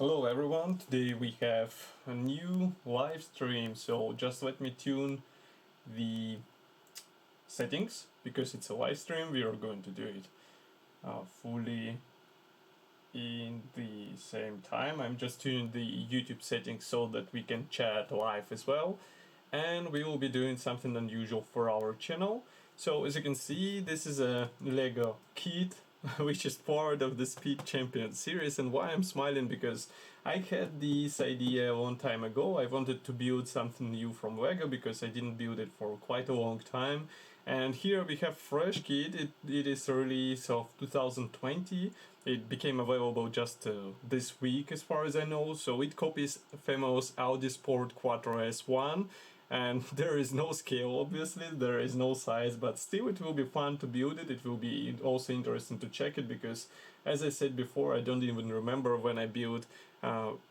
Hello everyone, today we have a new live stream, so just let me tune the settings, because it's a live stream. We are going to do it fully in the same time. I'm just tuning the YouTube settings so that we can chat live as well, and we will be doing something unusual for our channel. So as you can see, this is a Lego kit which is part of the Speed Champion series. And why I'm smiling, because I had this idea a long time ago. I wanted to build something new from Lego because I didn't build it for quite a long time. And here we have fresh kit. It is release of 2020. It became available just this week as far as I know. So it copies famous Audi Sport Quattro S1. And there is no scale, obviously, there is no size, but still it will be fun to build it. It will be also interesting to check it, because, as I said before, I don't even remember when I built,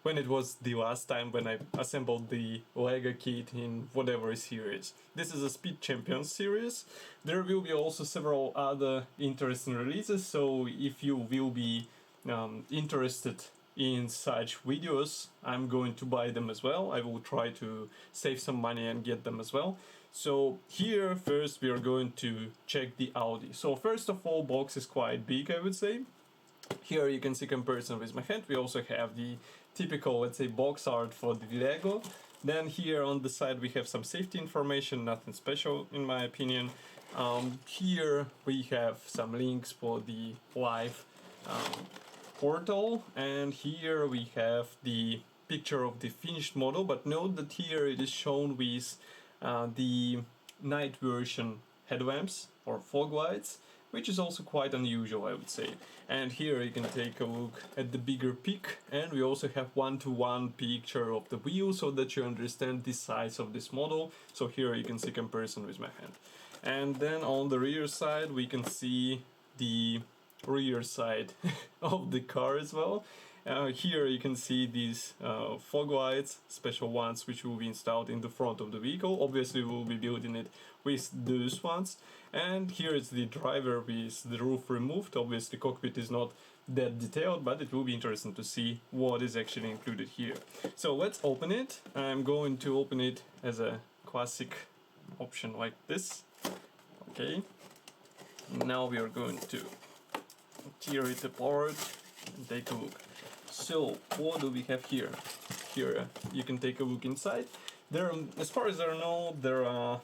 when it was the last time when I assembled the Lego kit in whatever series. This is a Speed Champions series. There will be also several other interesting releases, so if you will be interested in such videos, I'm going to buy them as well. I will try to save some money and get them as well. So here first we are going to check the Audi. So first of all, box is quite big, I would say. Here you can see comparison with my hand. We also have the typical, let's say, box art for the Lego. Then here on the side we have some safety information, nothing special in my opinion. Here we have some links for the live portal, and here we have the picture of the finished model, but note that here it is shown with the night version headlamps or fog lights, which is also quite unusual, I would say. And here you can take a look at the bigger pic, and we also have one-to-one picture of the wheel so that you understand the size of this model. So here you can see comparison with my hand. And then on the rear side we can see the rear side of the car as well. Here you can see these fog lights, special ones, which will be installed in the front of the vehicle. Obviously we'll be building it with those ones. And here is the driver with the roof removed. Obviously cockpit is not that detailed, but it will be interesting to see what is actually included here. So let's open it. I'm going to open it as a classic option like this. Okay, now we are going to tear it apart and take a look. So what do we have here? Here you can take a look inside. There, as far as I know, there are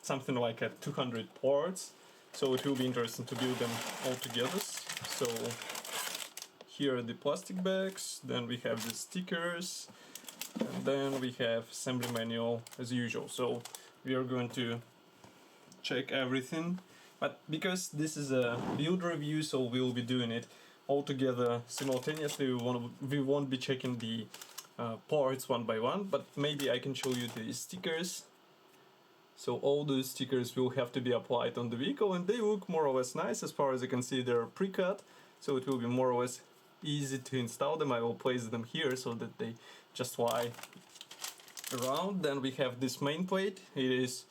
something like 200 parts, so it will be interesting to build them all together. So here are the plastic bags, then we have the stickers, and then we have assembly manual as usual. So we are going to check everything. But because this is a build review, so we'll be doing it all together simultaneously. We won't be checking the parts one by one, but maybe I can show you the stickers. So all those stickers will have to be applied on the vehicle, and they look more or less nice. As far as I can see, they're pre-cut, so it will be more or less easy to install them. I will place them here so that they just lie around. Then we have this main plate. It is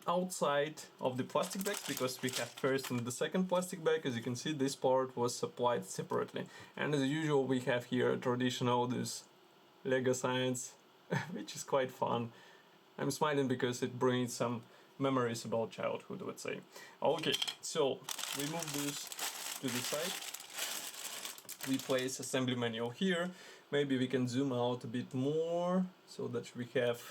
outside of the plastic bags, because we have first and the second plastic bag. As you can see, this part was supplied separately, and as usual we have here traditional this Lego signs which is quite fun. I'm smiling because it brings some memories about childhood, let's say. Okay, so we move this to the side. We place assembly manual here. Maybe we can zoom out a bit more so that we have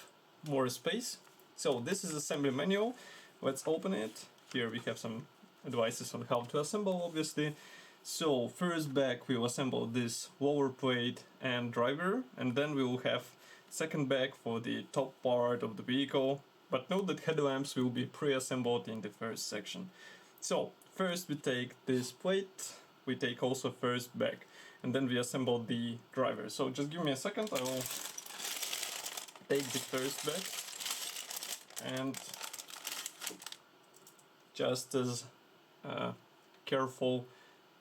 more space. So this is assembly manual. Let's open it. Here we have some advices on how to assemble, obviously. So first bag we will assemble this lower plate and driver, and then we will have second bag for the top part of the vehicle. But note that headlamps will be pre-assembled in the first section. So first we take this plate, we take also first bag, and then we assemble the driver. So just give me a second, I will take the first bag. And just as a careful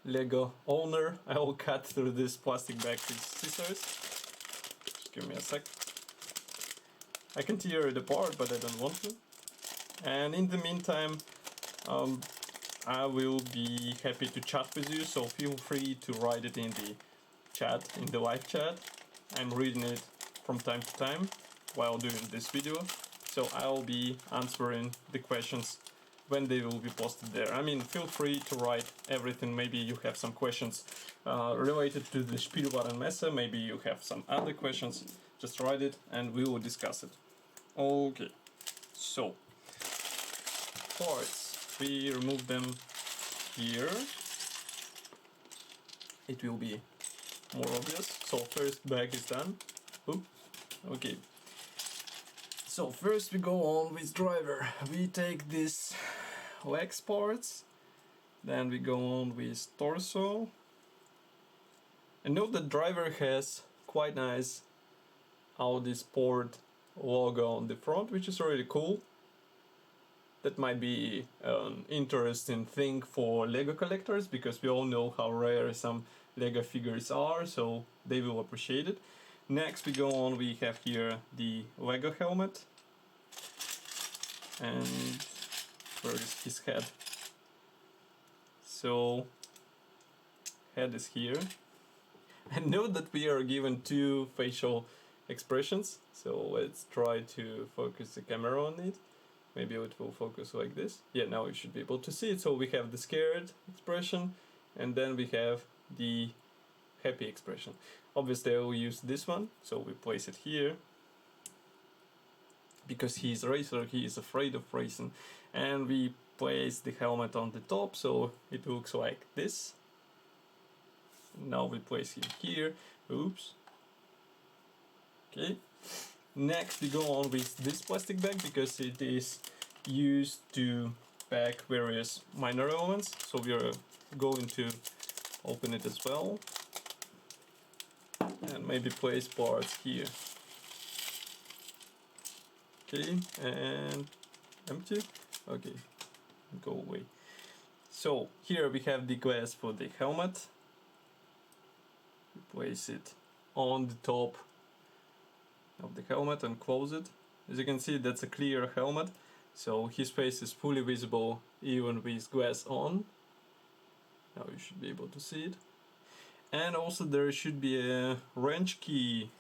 Lego owner, I will cut through this plastic bag with scissors. Just give me a sec. I can tear it apart, but I don't want to. And in the meantime, I will be happy to chat with you, so feel free to write it in the chat, in the live chat. I'm reading it from time to time while doing this video, so I'll be answering the questions when they will be posted there. I mean, feel free to write everything. Maybe you have some questions related to the Spielwarenmesse, maybe you have some other questions, just write it and we will discuss it. Okay, so parts, we remove them here. It will be more obvious. So first bag is done. Oop. Okay. So first we go on with driver. We take this legs parts, then we go on with torso. And note that driver has quite nice Audi Sport logo on the front, which is really cool. That might be an interesting thing for Lego collectors, because we all know how rare some Lego figures are, so they will appreciate it. Next we go on, we have here the Lego helmet. And where is his head? So, head is here. And note that we are given two facial expressions, so let's try to focus the camera on it. Maybe it will focus like this. Yeah, now you should be able to see it. So we have the scared expression, and then we have the happy expression. Obviously I will use this one, so we place it here. Because he is a racer, he is afraid of racing. And we place the helmet on the top, so it looks like this. Now we place him here. Oops. Okay. Next we go on with this plastic bag, because it is used to pack various minor elements. So we are going to open it as well. And maybe place parts here. Okay, and empty. Okay, go away. So here we have the glass for the helmet. We place it on the top of the helmet and close it. As you can see, that's a clear helmet, so his face is fully visible even with glass on. Now you should be able to see it. And also there should be a wrench key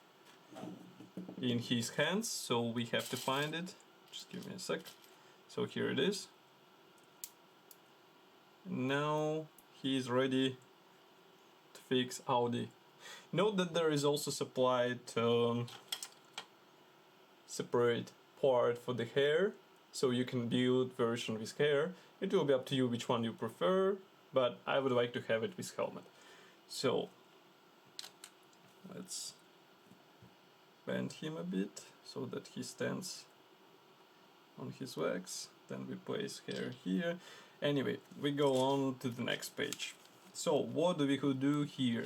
in his hands, so we have to find it. Just give me a sec. So here it is. Now he is ready to fix Audi. Note that there is also supplied separate part for the hair, so you can build version with hair. It will be up to you which one you prefer, but I would like to have it with helmet. So let's bend him a bit so that he stands on his legs. Then we place hair here. Anyway, we go on to the next page. So what do we could do here?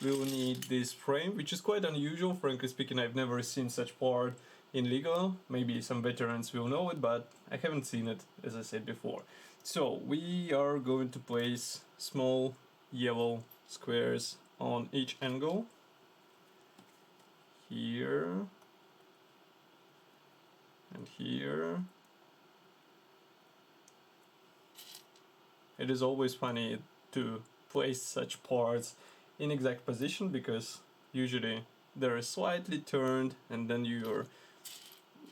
We will need this frame, which is quite unusual. Frankly speaking, I've never seen such part in Lego. Maybe some veterans will know it, but I haven't seen it, as I said before. So we are going to place small yellow squares on each angle. Here and here. It is always funny to place such parts in exact position, because usually they're slightly turned, and then you're,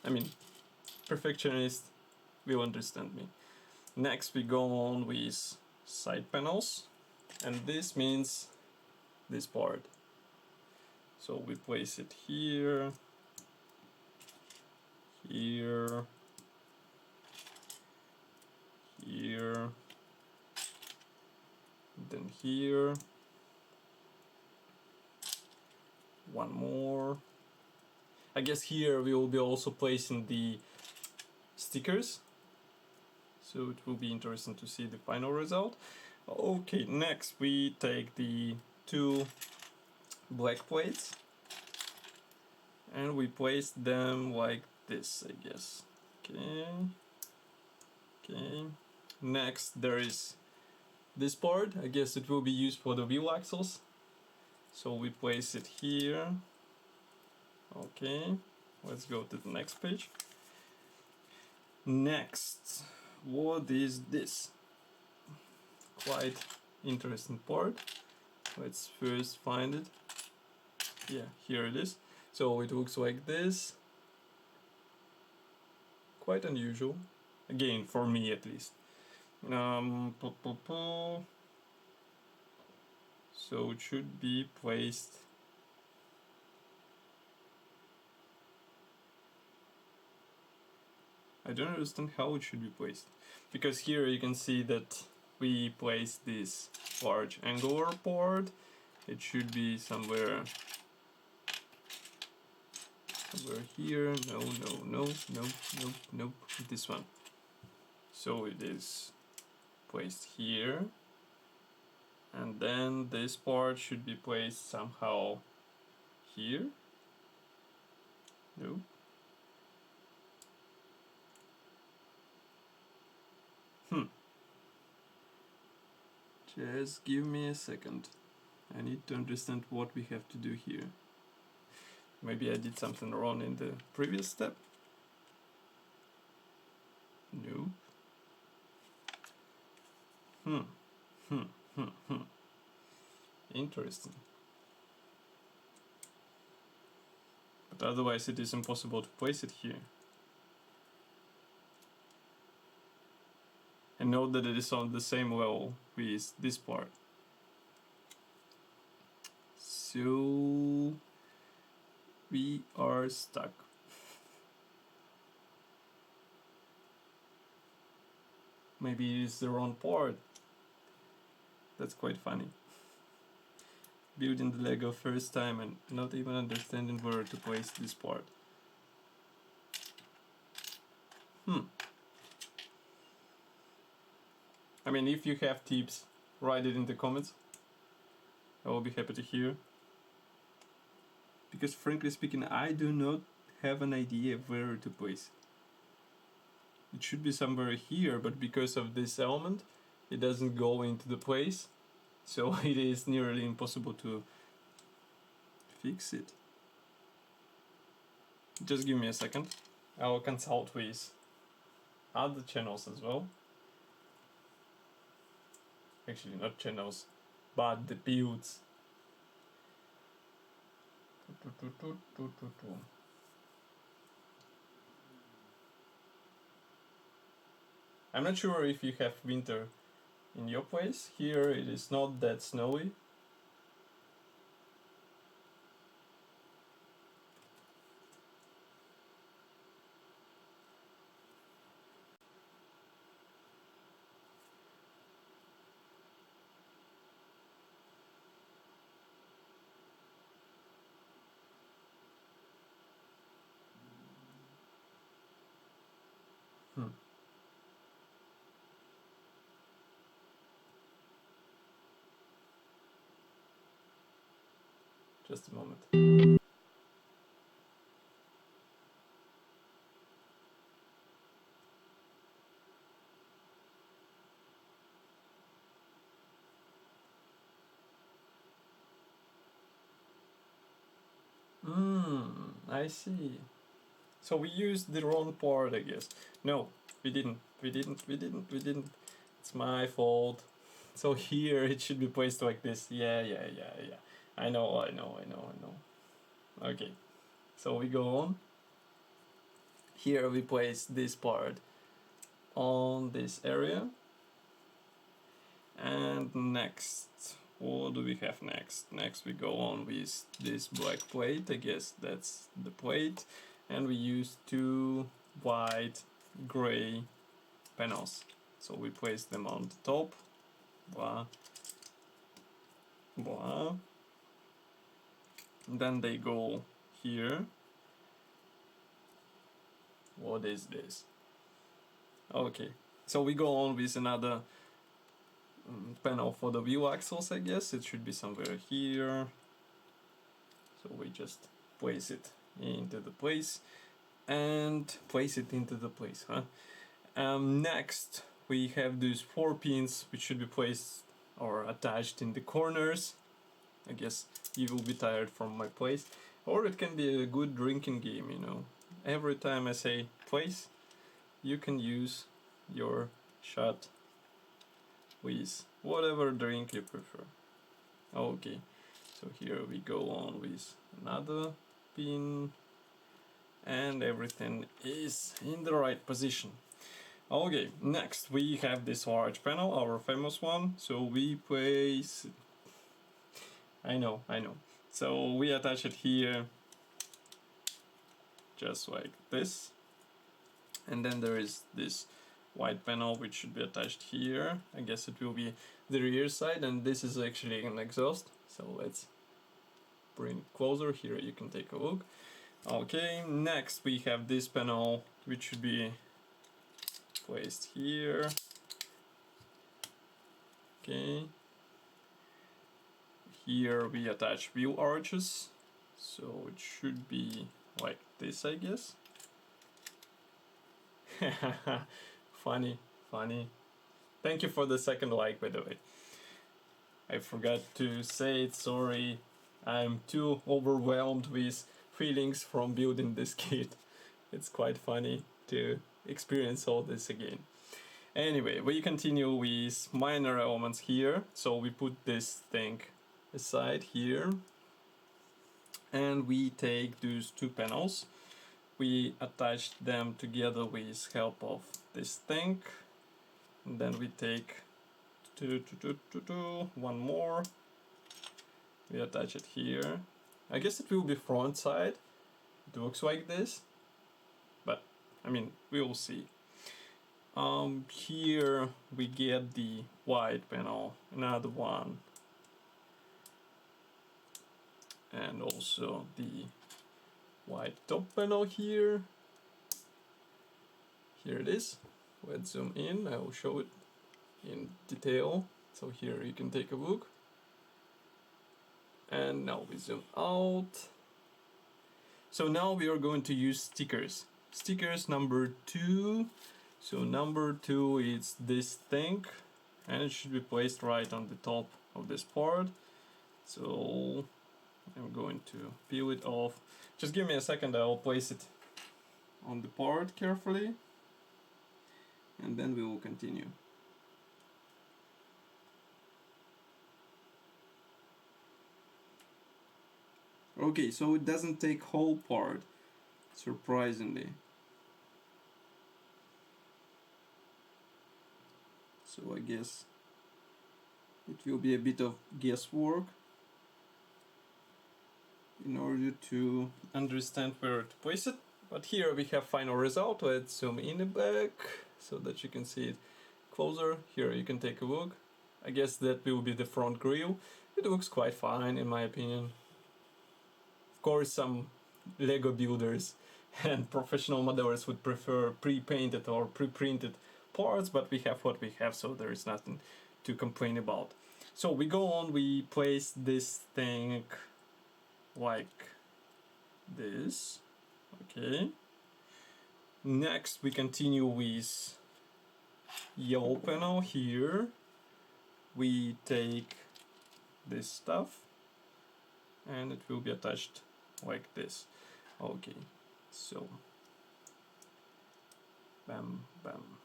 I mean, perfectionist will understand me. Next we go on with side panels, and this means this part. So we place it here, here, here, then here, one more. I guess here we will be also placing the stickers, so it will be interesting to see the final result. Okay, next we take the two black plates and we place them like this, I guess. Okay. Next there is this part. I guess it will be used for the wheel axles. So we place it here. Okay, let's go to the next page. Next, what is this? Quite interesting part. Let's first find it. Yeah, here it is. So it looks like this. Quite unusual. Again, for me at least. So it should be placed. I don't understand how it should be placed. Because here you can see that we place this large angular part. It should be somewhere here. No. This one. So it is placed here. And then this part should be placed somehow here. No. Just give me a second. I need to understand what we have to do here. Maybe I did something wrong in the previous step. No. Interesting. But otherwise it is impossible to place it here. And note that it is on the same level with this part. So we are stuck. Maybe it's the wrong part. That's quite funny. Building the Lego first time and not even understanding where to place this part. I mean, if you have tips, write it in the comments. I will be happy to hear. Because frankly speaking, I do not have an idea where to place it. It should be somewhere here, but because of this element, it doesn't go into the place. So it is nearly impossible to fix it. Just give me a second. I will consult with other channels as well. Actually, not channels, but the builds. I'm not sure if you have winter in your place. Here it is not that snowy. Just a moment. I see. So we used the wrong part, I guess. No, we didn't. It's my fault. So here it should be placed like this. Yeah. I know. Okay. So we go on. Here we place this part on this area. And next, what do we have next? Next we go on with this black plate. I guess that's the plate. And we use two white gray panels. So we place them on the top. Blah. And then they go here. What is this? Okay, so we go on with another panel for the wheel axles, I guess. It should be somewhere here. So we just place it into the place. Next, we have these 4 pins which should be placed or attached in the corners. I guess you will be tired from my place. Or it can be a good drinking game, you know. Every time I say place, you can use your shot with whatever drink you prefer. Okay, So here we go on with another pin, and everything is in the right position. Okay, next we have this large panel, our famous one. So we place, I know. So we attach it here just like this, and then there is this white panel which should be attached here. I guess it will be the rear side, and this is actually an exhaust. So let's bring it closer. Here you can take a look. Okay, next we have this panel which should be placed here. Okay, here we attach wheel arches, so it should be like this, I guess. Funny. Thank you for the second like, by the way. I forgot to say it, sorry. I'm too overwhelmed with feelings from building this kit. It's quite funny to experience all this again. Anyway, we continue with minor elements here. So we put this thing aside here, and we take those two panels. We attach them together with help of this thing, and then we take one more. We attach it here. I guess it will be front side. It looks like this, but I mean, we will see. Here we get the white panel, another one, and also the white top panel here. Here it is. Let's zoom in. I will show it in detail. So here you can take a look. And now we zoom out. So now we are going to use stickers. Stickers number 2. So number 2 is this thing, and it should be placed right on the top of this part. So I'm going to peel it off. Just give me a second, I'll place it on the part carefully, and then we will continue. Okay, so it doesn't take whole part, surprisingly. So I guess it will be a bit of guesswork in order to understand where to place it. But here we have final result. Let's zoom in the back so that you can see it closer. Here you can take a look. I guess that will be the front grille. It looks quite fine in my opinion. Of course, some Lego builders and professional modelers would prefer pre-painted or pre-printed parts, but we have what we have, so there is nothing to complain about. So we go on, we place this thing like this. Okay. Next we continue with yellow panel here. We take this stuff and it will be attached like this. Okay, so bam, bam,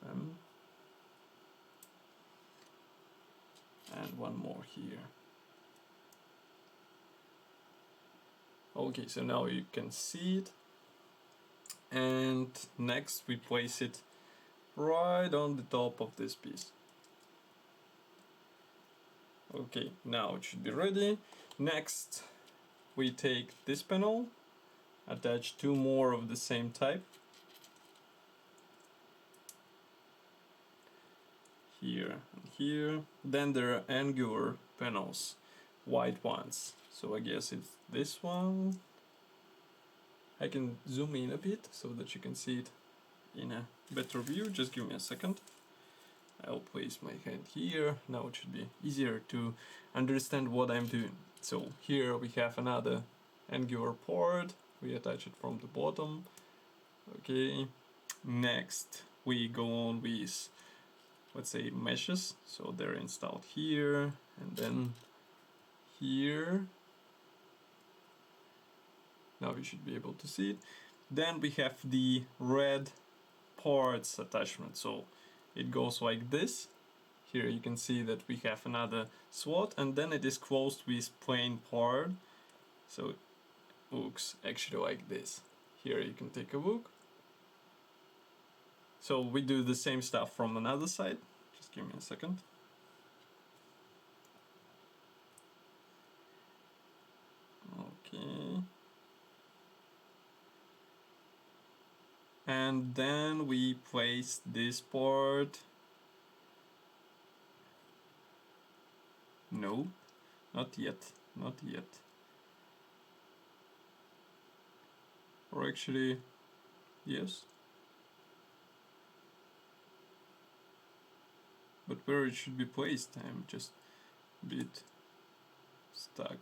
bam, and one more here. Okay, so now you can see it, and next we place it right on the top of this piece. Okay, now it should be ready. Next we take this panel, attach two more of the same type here and here. Then there are angular panels, white ones. So I guess it's this one. I can zoom in a bit so that you can see it in a better view. Just give me a second. I'll place my hand here. Now it should be easier to understand what I'm doing. So here we have another angular part. We attach it from the bottom. Okay. Next we go on with, let's say, meshes. So they're installed here and then here. Now you should be able to see it. Then we have the red parts attachment. So it goes like this. Here you can see that we have another slot, and then it is closed with plain part, so it looks actually like this. Here you can take a look. So we do the same stuff from another side. Just give me a second. Okay. And then we place this part. No, not yet, not yet. Or actually, yes. But where it should be placed, I'm just a bit stuck.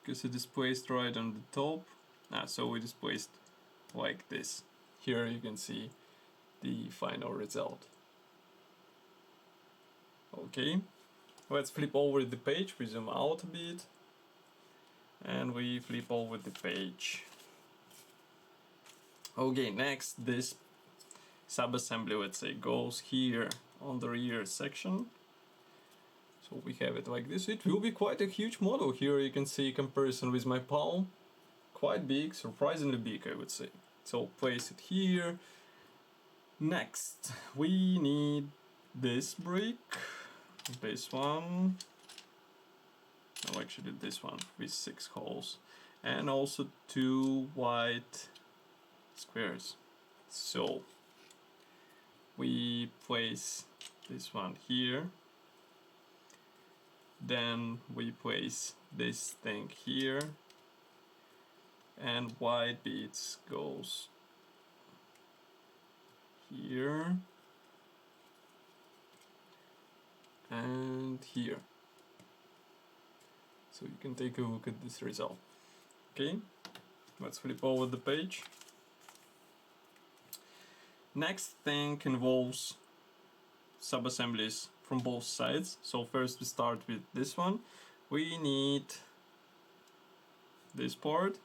Because it is placed right on the top. So it is placed like this. Here you can see the final result. Okay, let's flip over the page, we zoom out a bit, and we flip over the page. Okay, next this subassembly, let's say, goes here on the rear section. So we have it like this. It will be quite a huge model. Here you can see comparison with my palm. Quite big, surprisingly big, I would say. So place it here. Next, we need this brick, this one, no, actually this one with 6 holes, and also 2 white squares. So we place this one here, then we place this thing here, and white beads goes here and here. So you can take a look at this result. Okay, let's flip over the page. Next thing involves sub-assemblies from both sides. So first we start with this one. We need this part.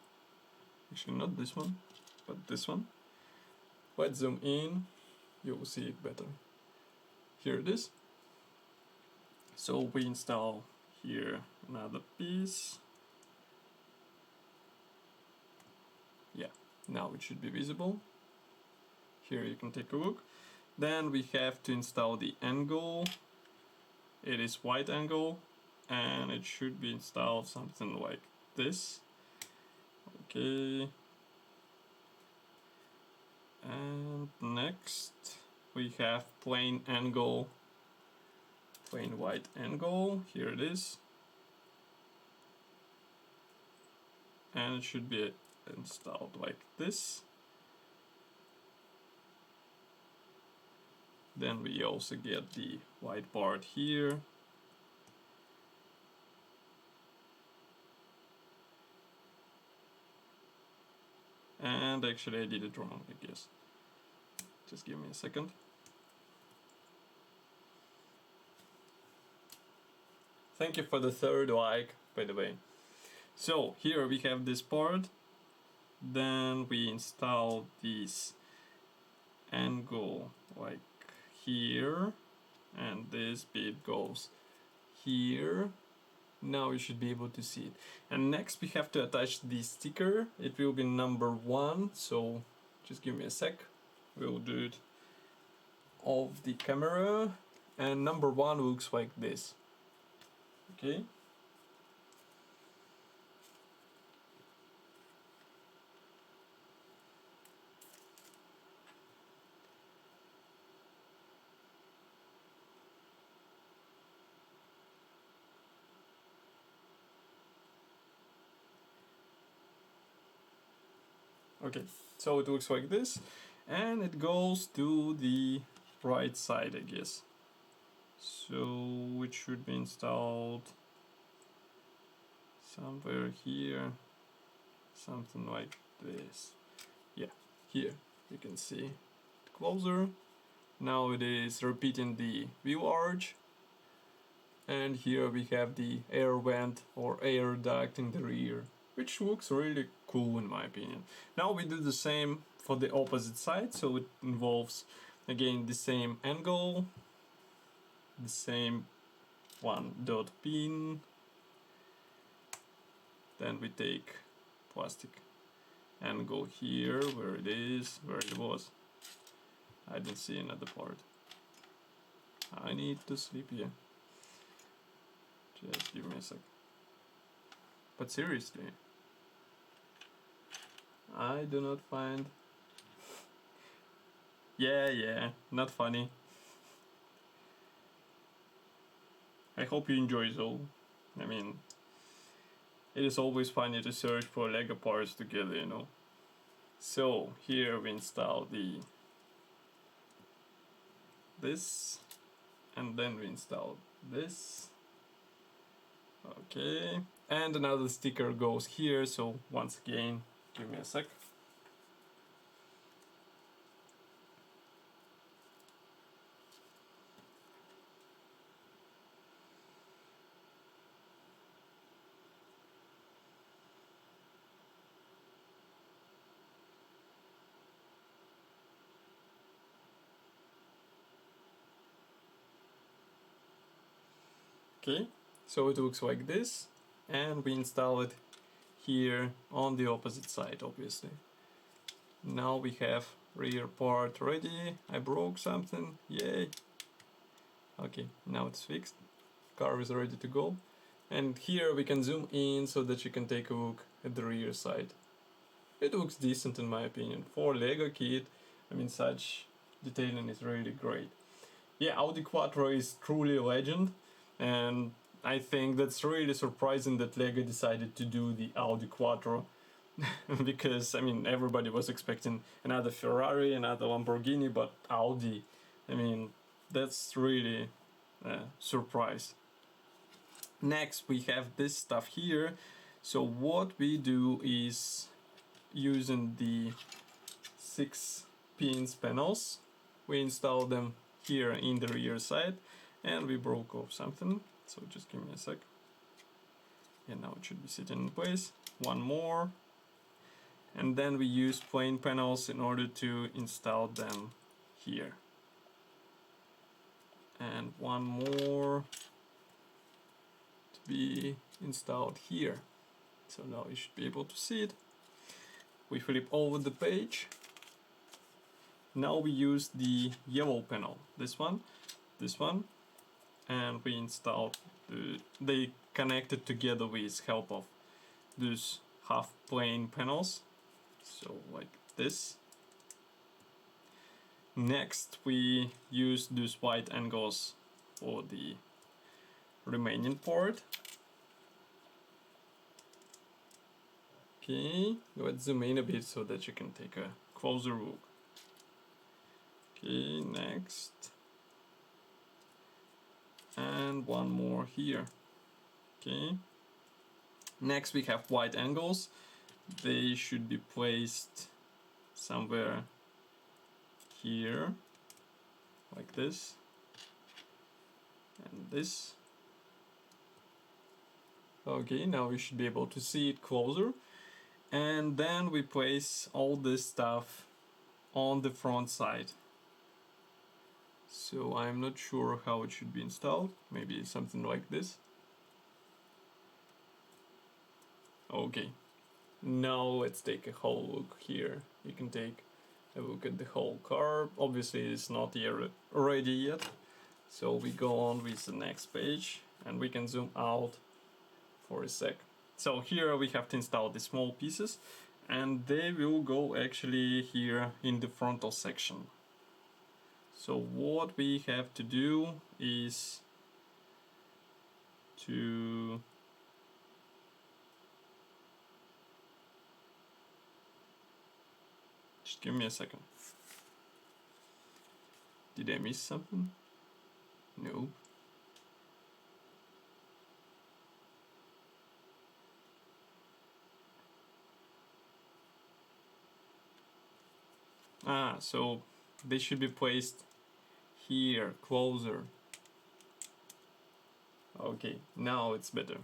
Actually not this one, but this one. Let's zoom in, you will see it better. Here it is. So we install here another piece. Yeah, now it should be visible. Here you can take a look. Then we have to install the angle. It is white angle, and it should be installed something like this. Okay. And next we have plain angle, plain white angle. Here it is. And it should be installed like this. Then we also get the white part here. And actually I did it wrong, I guess. Just give me a second. Thank you for the 3rd like, by the way. So here we have this part. Then we install this angle like here, and this bit goes here. Now you should be able to see it. And next we have to attach the sticker. It will be number 1, so just give me a sec. We'll do it off the camera. And number 1 looks like this. Okay. Okay, so it looks like this, and it goes to the right side, I guess. So it should be installed somewhere here, something like this. Yeah, here you can see it closer. Now it is repeating the view arch, and here we have the air vent or air duct in the rear, which looks really cool in my opinion. Now we do the same for the opposite side, so it involves again the same angle, the same 1 pin. Then we take plastic angle here, where it is, where it was. I didn't see another part. I need to sleep here. Just give me a sec. But seriously, I do not find... Yeah, not funny. I hope you enjoy though. I mean, it is always funny to search for Lego parts together, you know. So here we install this, and then we install this. Okay, and another sticker goes here. So once again, give me a sec. Okay, so it looks like this, and we install it here on the opposite side, obviously. Now we have rear part ready. I broke something, yay. Okay, now it's fixed. Car is ready to go. And here we can zoom in so that you can take a look at the rear side. It looks decent in my opinion. For Lego kit, I mean, such detailing is really great. Yeah, Audi Quattro is truly a legend, and I think that's really surprising that Lego decided to do the Audi Quattro. Because, I mean, everybody was expecting another Ferrari, another Lamborghini, but Audi, I mean, that's really a surprise. Next, we have this stuff here. So what we do is, using the 6 pins panels, we install them here in the rear side, and we broke off something, so just give me a sec. And now it should be sitting in place. One more, and then we use plain panels in order to install them here, and one more to be installed here. So now you should be able to see it. We flip over the page. Now we use the yellow panel, this one, and we install they connected together with help of these half plane panels, so like this. Next we use these white angles for the remaining part. Okay, let's zoom in a bit so that you can take a closer look. Okay, next. And one more here. Okay. Next we have white angles. They should be placed somewhere here, like this, and this. Okay, now we should be able to see it closer. And then we place all this stuff on the front side. So I'm not sure how it should be installed. Maybe something like this. Okay, now let's take a whole look here. You can take a look at the whole car. Obviously it's not ready yet, so we go on with the next page, and we can zoom out for a sec. So here we have to install the small pieces, and they will go actually here in the frontal section. So what we have to do is to just give me a second. Did I miss something? No. So they should be placed here, closer. Okay, now it's better.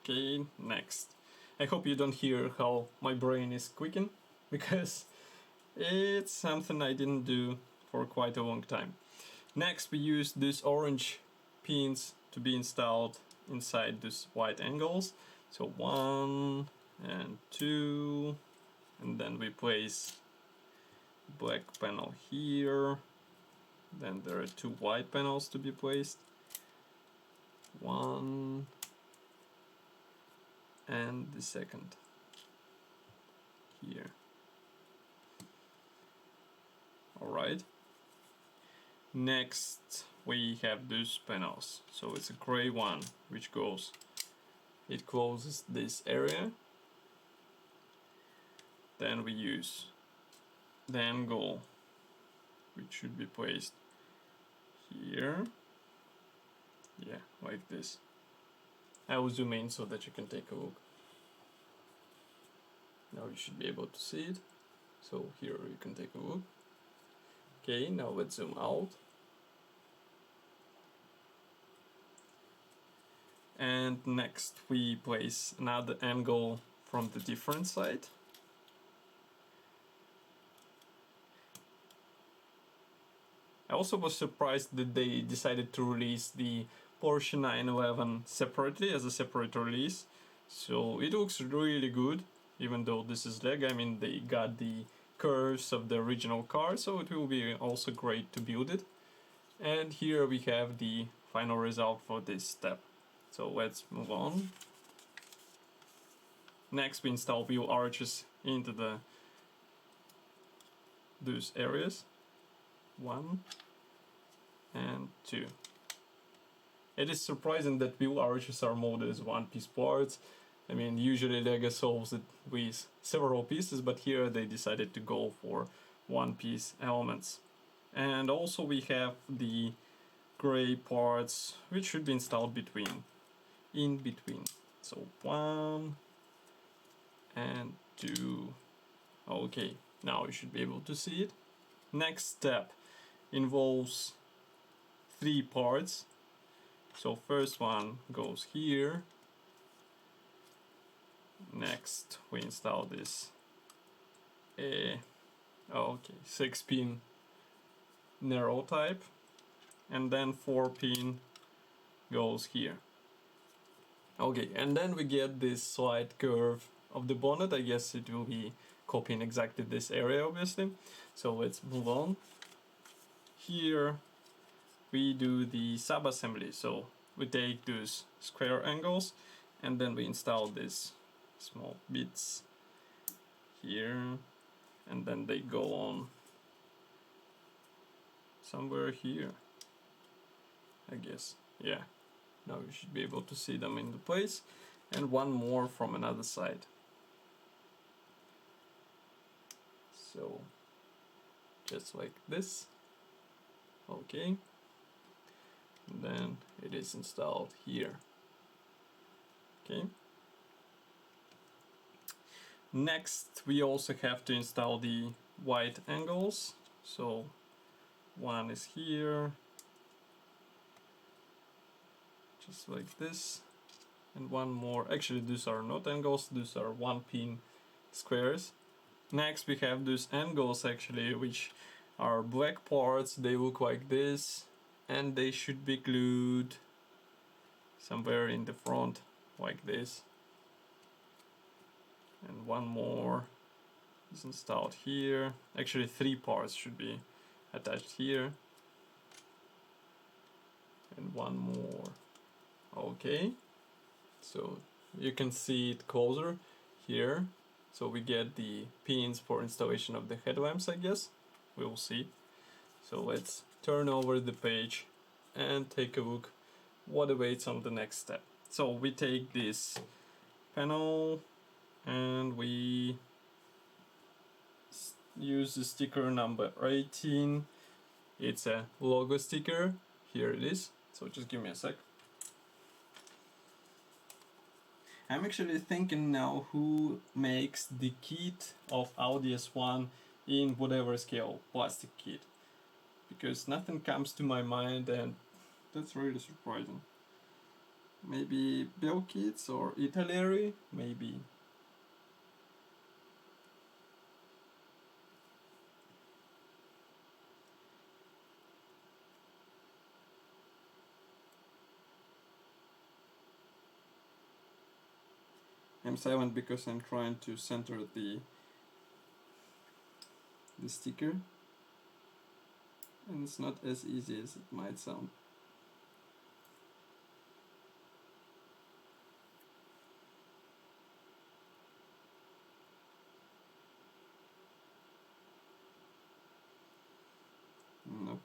Okay, next. I hope you don't hear how my brain is clicking, because It's something I didn't do for quite a long time. Next we use these orange pins to be installed inside these white angles. So 1 and 2, and then we place black panel here. Then there are 2 white panels to be placed. 1 and the second here. Alright. Next we have these panels. So it's a gray one which it closes this area. Then we use the angle which should be placed here. Yeah, like this. I will zoom in so that you can take a look. Now you should be able to see it. So here you can take a look. Okay, now let's zoom out. And next we place another angle from the different side. I also was surprised that they decided to release the Porsche 911 separately as a separate release. So it looks really good, even though this is Lego. I mean, they got the curves of the original car, so it will be also great to build it. And here we have the final result for this step. So let's move on. Next we install wheel arches into those areas. 1 and 2. It is surprising that wheel arches are molded as one-piece parts. I mean, usually Lego solves it with several pieces, but here they decided to go for one-piece elements. And also we have the gray parts which should be installed in between. So 1 and 2. Okay, now you should be able to see it. Next step involves 3 parts. So first one goes here. Next we install this 6-pin narrow type, and then 4-pin goes here. Okay, and then we get this slight curve of the bonnet. I guess it will be copying exactly this area, obviously. So let's move on. Here we do the sub-assembly. So we take those square angles and then we install these small bits here, and then they go on somewhere here, I guess. Yeah, now you should be able to see them in the place, and one more from another side. So just like this. Okay, and then it is installed here. Okay, next we also have to install the white angles. So one is here, just like this, and one more. Actually, these are not angles, these are 1-pin squares. Next we have these angles actually, which are black parts. They look like this, and they should be glued somewhere in the front like this. And one more is installed here. Actually 3 parts should be attached here, and one more. Okay, so you can see it closer here. So we get the pins for installation of the headlamps, I guess. We'll see. So let's turn over the page and take a look what awaits on the next step. So we take this panel and we use the sticker number 18. It's a logo sticker. Here it is. So just give me a sec. I'm actually thinking now who makes the kit of Audi S1 in whatever scale plastic kit, because nothing comes to my mind, and that's really surprising. Maybe Bell Kits or Italeri, maybe. I'm silent because I'm trying to center the sticker, and it's not as easy as it might sound. Nope.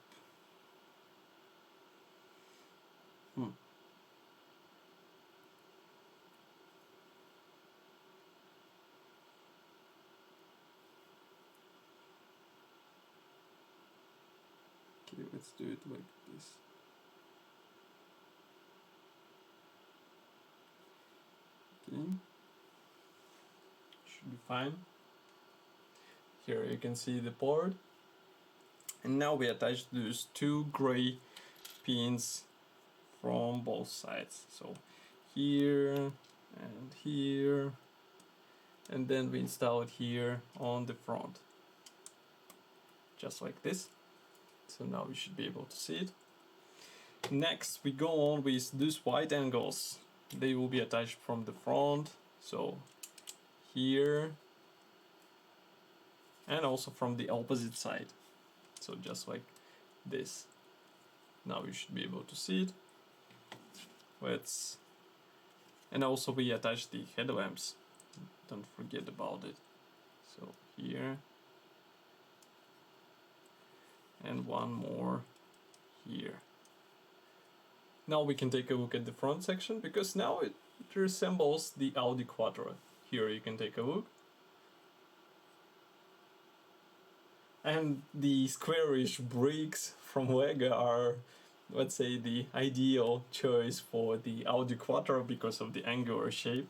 Okay, let's do it like this. Okay, should be fine. Here you can see the board, and now we attach those two gray pins from both sides. So here and here, and then we install it here on the front, just like this. So now we should be able to see it. Next we go on with these white angles. They will be attached from the front, so here, and also from the opposite side, so just like this. Now you should be able to see it. And also we attach the headlamps, don't forget about it. So here, and one more here. Now we can take a look at the front section, because now it resembles the Audi Quattro. Here you can take a look. And the squarish bricks from Lego are, let's say, the ideal choice for the Audi Quattro because of the angular shape.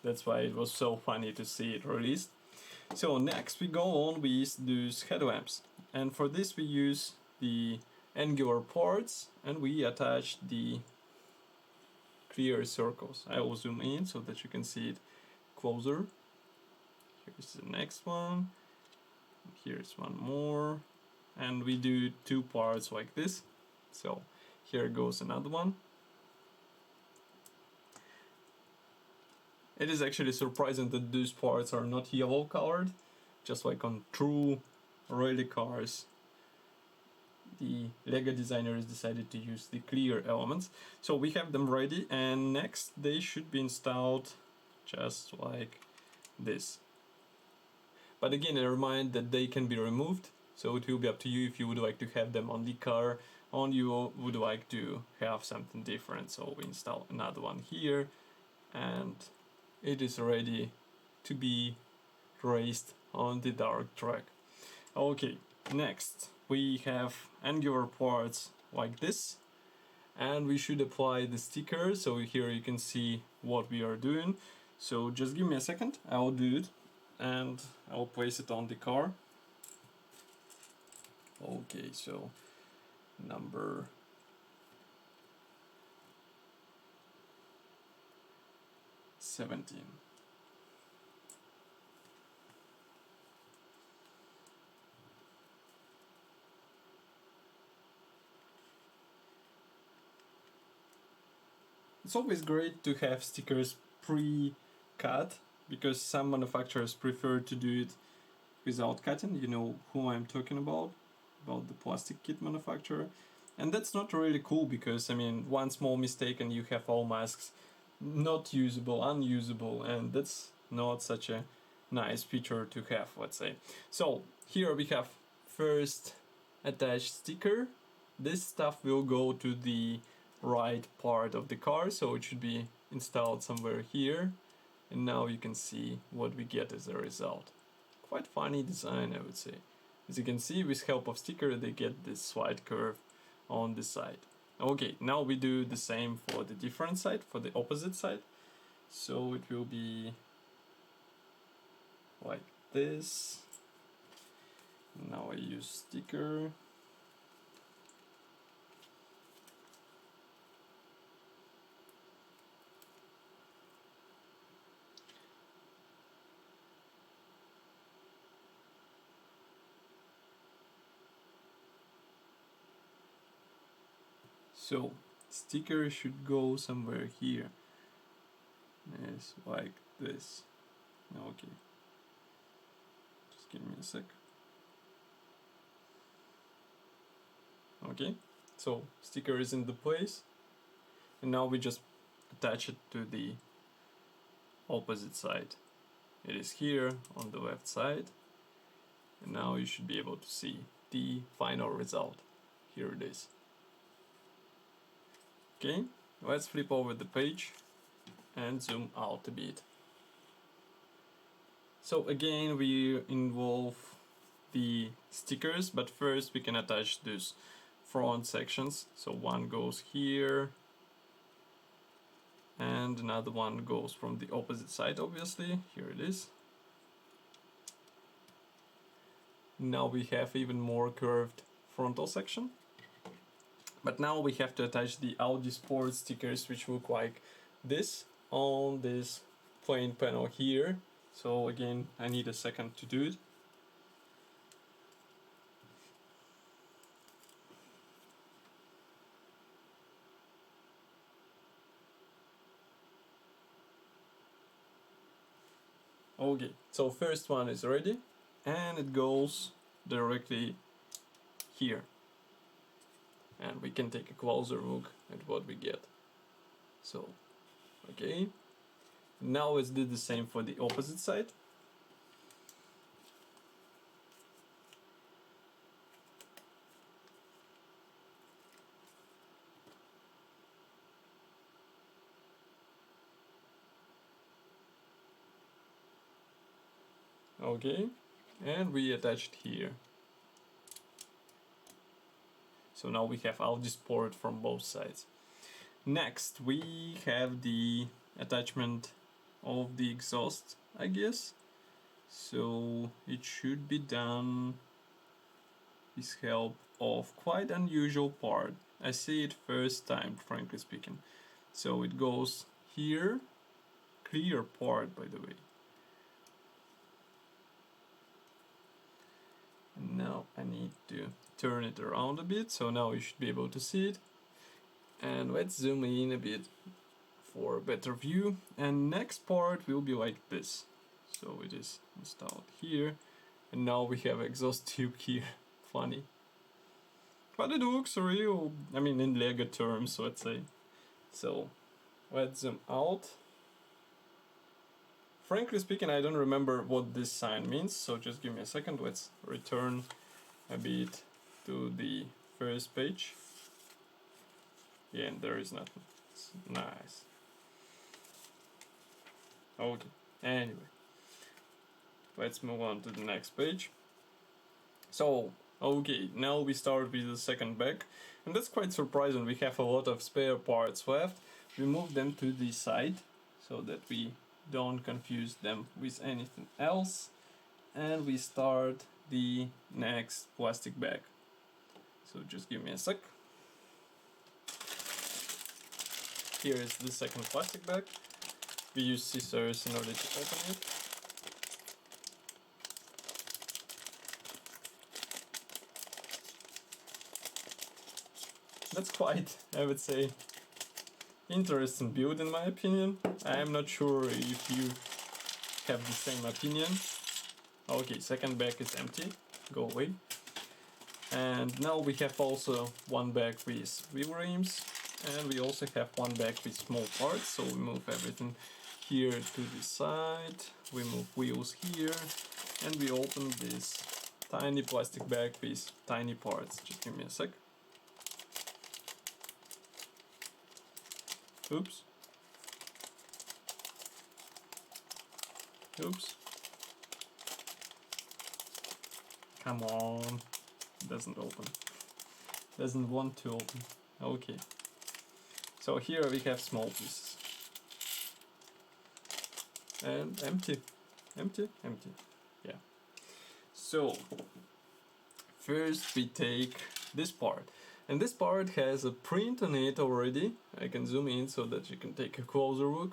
That's why it was so funny to see it released. So next we go on with these headlamps. And for this we use the angular parts, and we attach the clear circles. I will zoom in so that you can see it closer. Here's the next one. Here's one more. And we do two parts like this. So here goes another one. It is actually surprising that these parts are not yellow colored, just like on true rally cars. The Lego designers decided to use the clear elements. So we have them ready, and next they should be installed just like this. But again, I remind that they can be removed, so it will be up to you if you would like to have them on the car, or you would like to have something different. So we install another one here, and it is ready to be raced on the dark track. Okay, next we have angular parts like this, and we should apply the sticker. So here you can see what we are doing. So just give me a second, I'll do it, and I'll place it on the car. Okay, so number 17. It's always great to have stickers pre-cut, because some manufacturers prefer to do it without cutting. You know who I'm talking about the plastic kit manufacturer. And that's not really cool, because I mean, one small mistake and you have all masks not usable, unusable, and that's not such a nice feature to have, let's say. So here we have first attached sticker. This stuff will go to the right part of the car, so it should be installed somewhere here, and now you can see what we get as a result. Quite funny design, I would say. As you can see, with help of sticker they get this slight curve on the side. Okay, now we do the same for the different side, for the opposite side. So it will be like this. Now I use sticker. So sticker should go somewhere here. Yes, like this. Okay, just give me a sec. Okay, so sticker is in the place, and now we just attach it to the opposite side. It is here on the left side, and now you should be able to see the final result. Here it is. Okay, let's flip over the page and zoom out a bit. So again, we involve the stickers, but first we can attach these front sections. So one goes here, and another one goes from the opposite side, obviously. Here it is. Now we have even more curved frontal section. But now we have to attach the Audi Sport stickers, which look like this on this plain panel here. So again, I need a second to do it. Okay, so first one is ready, and it goes directly here. And we can take a closer look at what we get. So, okay. Now let's do the same for the opposite side. Okay, and we attached here. So now we have Audi Sport from both sides. Next, we have the attachment of the exhaust, I guess. So it should be done with help of quite unusual part. I see it first time, frankly speaking. So it goes here, clear part, by the way. And now I need to turn it around a bit, so now you should be able to see it. And let's zoom in a bit for a better view. And next part will be like this. So it is installed here, and now we have exhaust tube here. Funny. But it looks real, I mean in Lego terms, let's say. So let's zoom out. Frankly speaking, I don't remember what this sign means, so just give me a second. Let's return a bit to the first page. Yeah, and there is nothing. It's nice. Okay, anyway. Let's move on to the next page. So, okay, now we start with the second bag. And that's quite surprising. We have a lot of spare parts left. We move them to the side so that we don't confuse them with anything else, and we start the next plastic bag. So just give me a sec. Here is the second plastic bag. We use scissors in order to open it. That's quite, I would say, interesting build in my opinion. I am not sure if you have the same opinion. Okay, second bag is empty. Go away. And now we have also one bag with wheel rims, and we also have one bag with small parts. So we move everything here to the side. We move wheels here, and we open this tiny plastic bag with tiny parts. Just give me a sec. Oops. Oops. Come on. Doesn't open. Doesn't want to open. Okay. So here we have small pieces. And empty. Empty, empty. Yeah. So, first we take this part. And this part has a print on it already. I can zoom in so that you can take a closer look.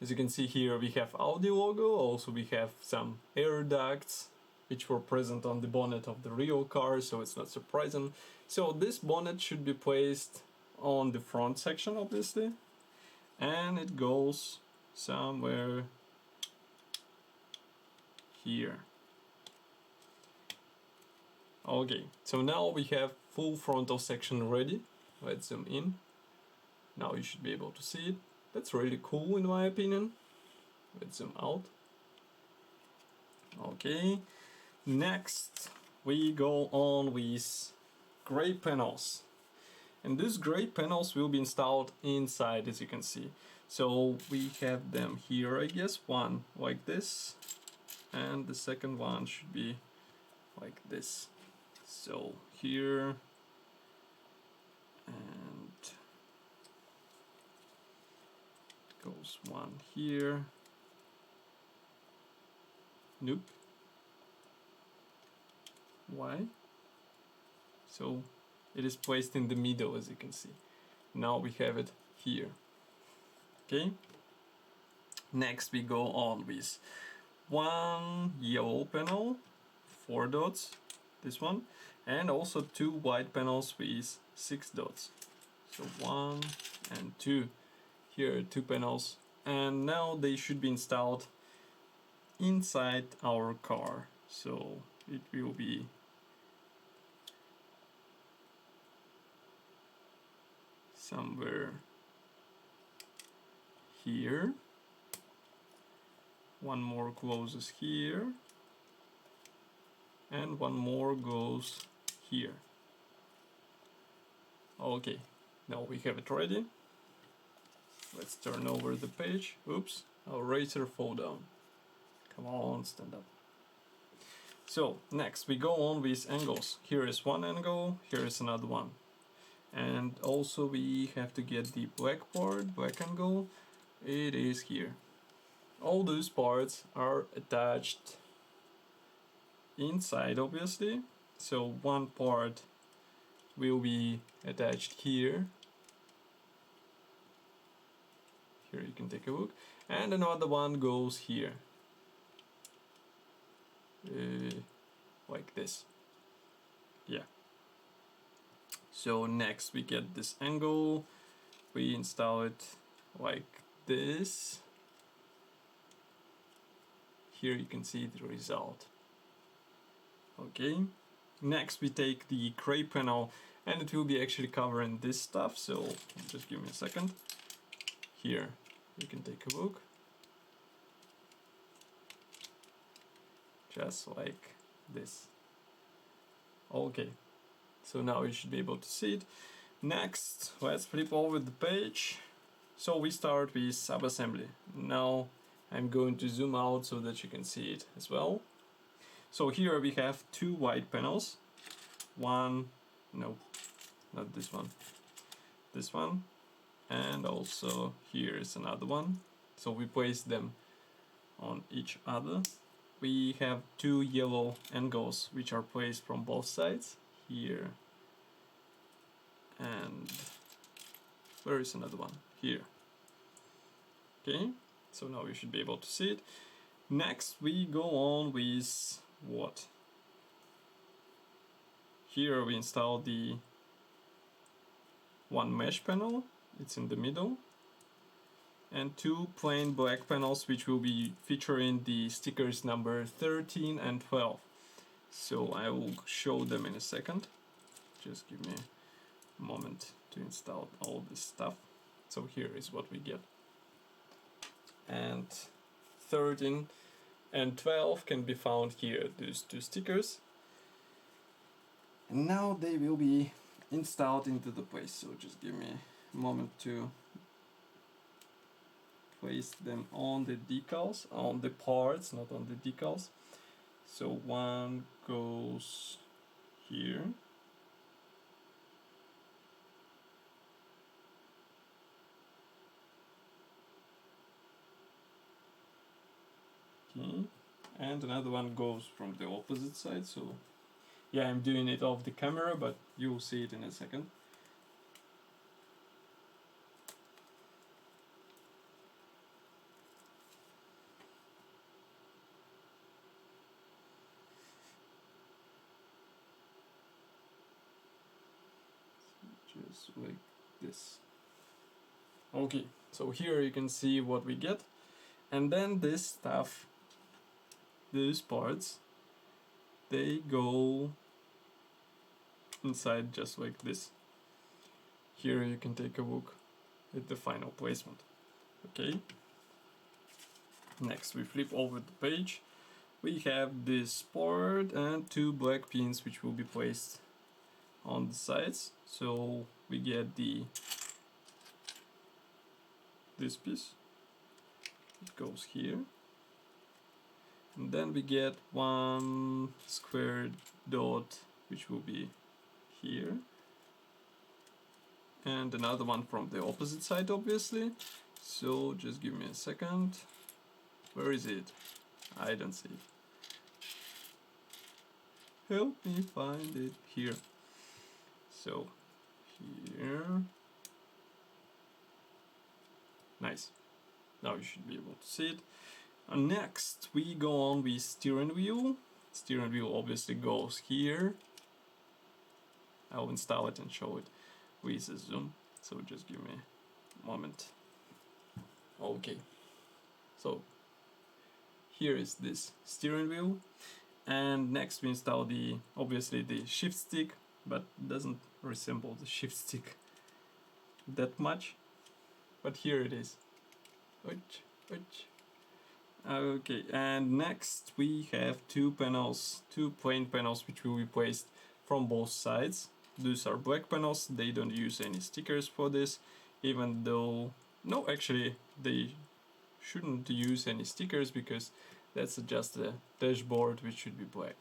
As you can see here, we have Audi logo. Also we have some air ducts which were present on the bonnet of the real car, so it's not surprising. So this bonnet should be placed on the front section, obviously. And it goes somewhere here. Okay, so now we have full frontal section ready. Let's zoom in. Now you should be able to see it. That's really cool in my opinion. Let's zoom out. Okay, next we go on with gray panels. And these gray panels will be installed inside, as you can see. So we have them here, I guess, one like this, and the second one should be like this. So here, and goes one here. Nope. Why? So it is placed in the middle, as you can see. Now we have it here. Okay. Next we go on with one yellow panel, 4 dots, this one, and also 2 white panels with 6 dots. So 1 and 2. Here are 2 panels, and now they should be installed inside our car. So it will be somewhere here. One more closes here, and one more goes here. Okay, now we have it ready. Let's turn over the page. Oops, our razor fall down. Come on, stand up. So next we go on with angles. Here is one angle, here is another one. And also we have to get the black part, black angle. It is here. All those parts are attached inside, obviously. So one part will be attached here. Here you can take a look. And another one goes here. Like this. Yeah. So next we get this angle. We install it like this. Here you can see the result. Okay, next we take the gray panel, and it will be actually covering this stuff, so just give me a second. Here you can take a look. Just like this. Okay, so now you should be able to see it. Next, let's flip over the page. So we start with subassembly. Now I'm going to zoom out so that you can see it as well. So here we have 2 white panels. One, no, not this one. This one, and also here is another one. So we place them on each other. We have 2 yellow angles which are placed from both sides. Here, and where is another one? Here. Okay, so now you should be able to see it. Next we go on with what? Here we install the one mesh panel, it's in the middle, and 2 plain black panels which will be featuring the stickers number 13 and 12. So I will show them in a second. Just give me a moment to install all this stuff. So here is what we get. And 13 and 12 can be found here, those 2 stickers. And now they will be installed into the place, so just give me a moment to place them on the decals, on the parts, not on the decals. So one goes here. Okay. And another one goes from the opposite side, so yeah, I'm doing it off the camera, but you'll see it in a second. Just like this. Okay, so here you can see what we get, and then this stuff those parts, they go inside just like this. Here you can take a look at the final placement. Okay. Next we flip over the page. We have this part and two black pins which will be placed on the sides. So we get this piece. It goes here. And then we get one square dot which will be here. And another one from the opposite side, obviously. So just give me a second. Where is it? I don't see it. Help me find it. Here. So here. Nice. Now you should be able to see it. Next we go on with steering wheel. Steering wheel obviously goes here. I'll install it and show it with a zoom. So just give me a moment. Okay. So here is this steering wheel. And next we install obviously the shift stick, but it doesn't resemble the shift stick that much. But here it is. Okay, and next we have two plain panels which will be placed from both sides. Those are black panels, they don't use any stickers for this, even though, no, actually they shouldn't use any stickers because that's just a dashboard which should be black.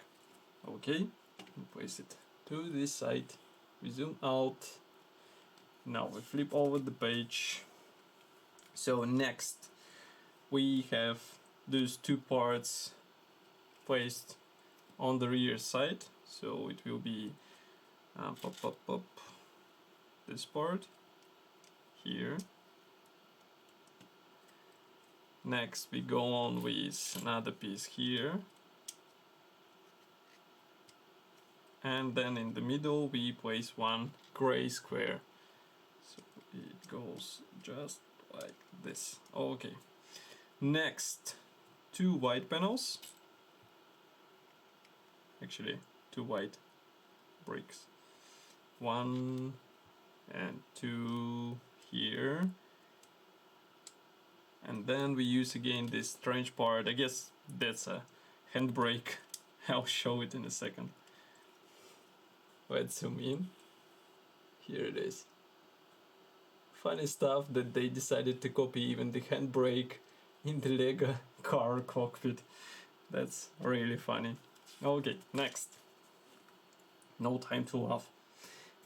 Okay, we place it to this side, we zoom out, now we flip over the page. So next we have those two parts placed on the rear side, so it will be this part here. Next we go on with another piece here, and then in the middle we place one gray square, so it goes just like this. Okay, next two white panels, actually two white bricks, 1 and 2 here. And then we use again this strange part. I guess that's a handbrake. I'll show it in a second. Let's zoom in. Here it is. Funny stuff that they decided to copy even the handbrake in the Lego car cockpit. That's really funny. Okay, next. No time to laugh.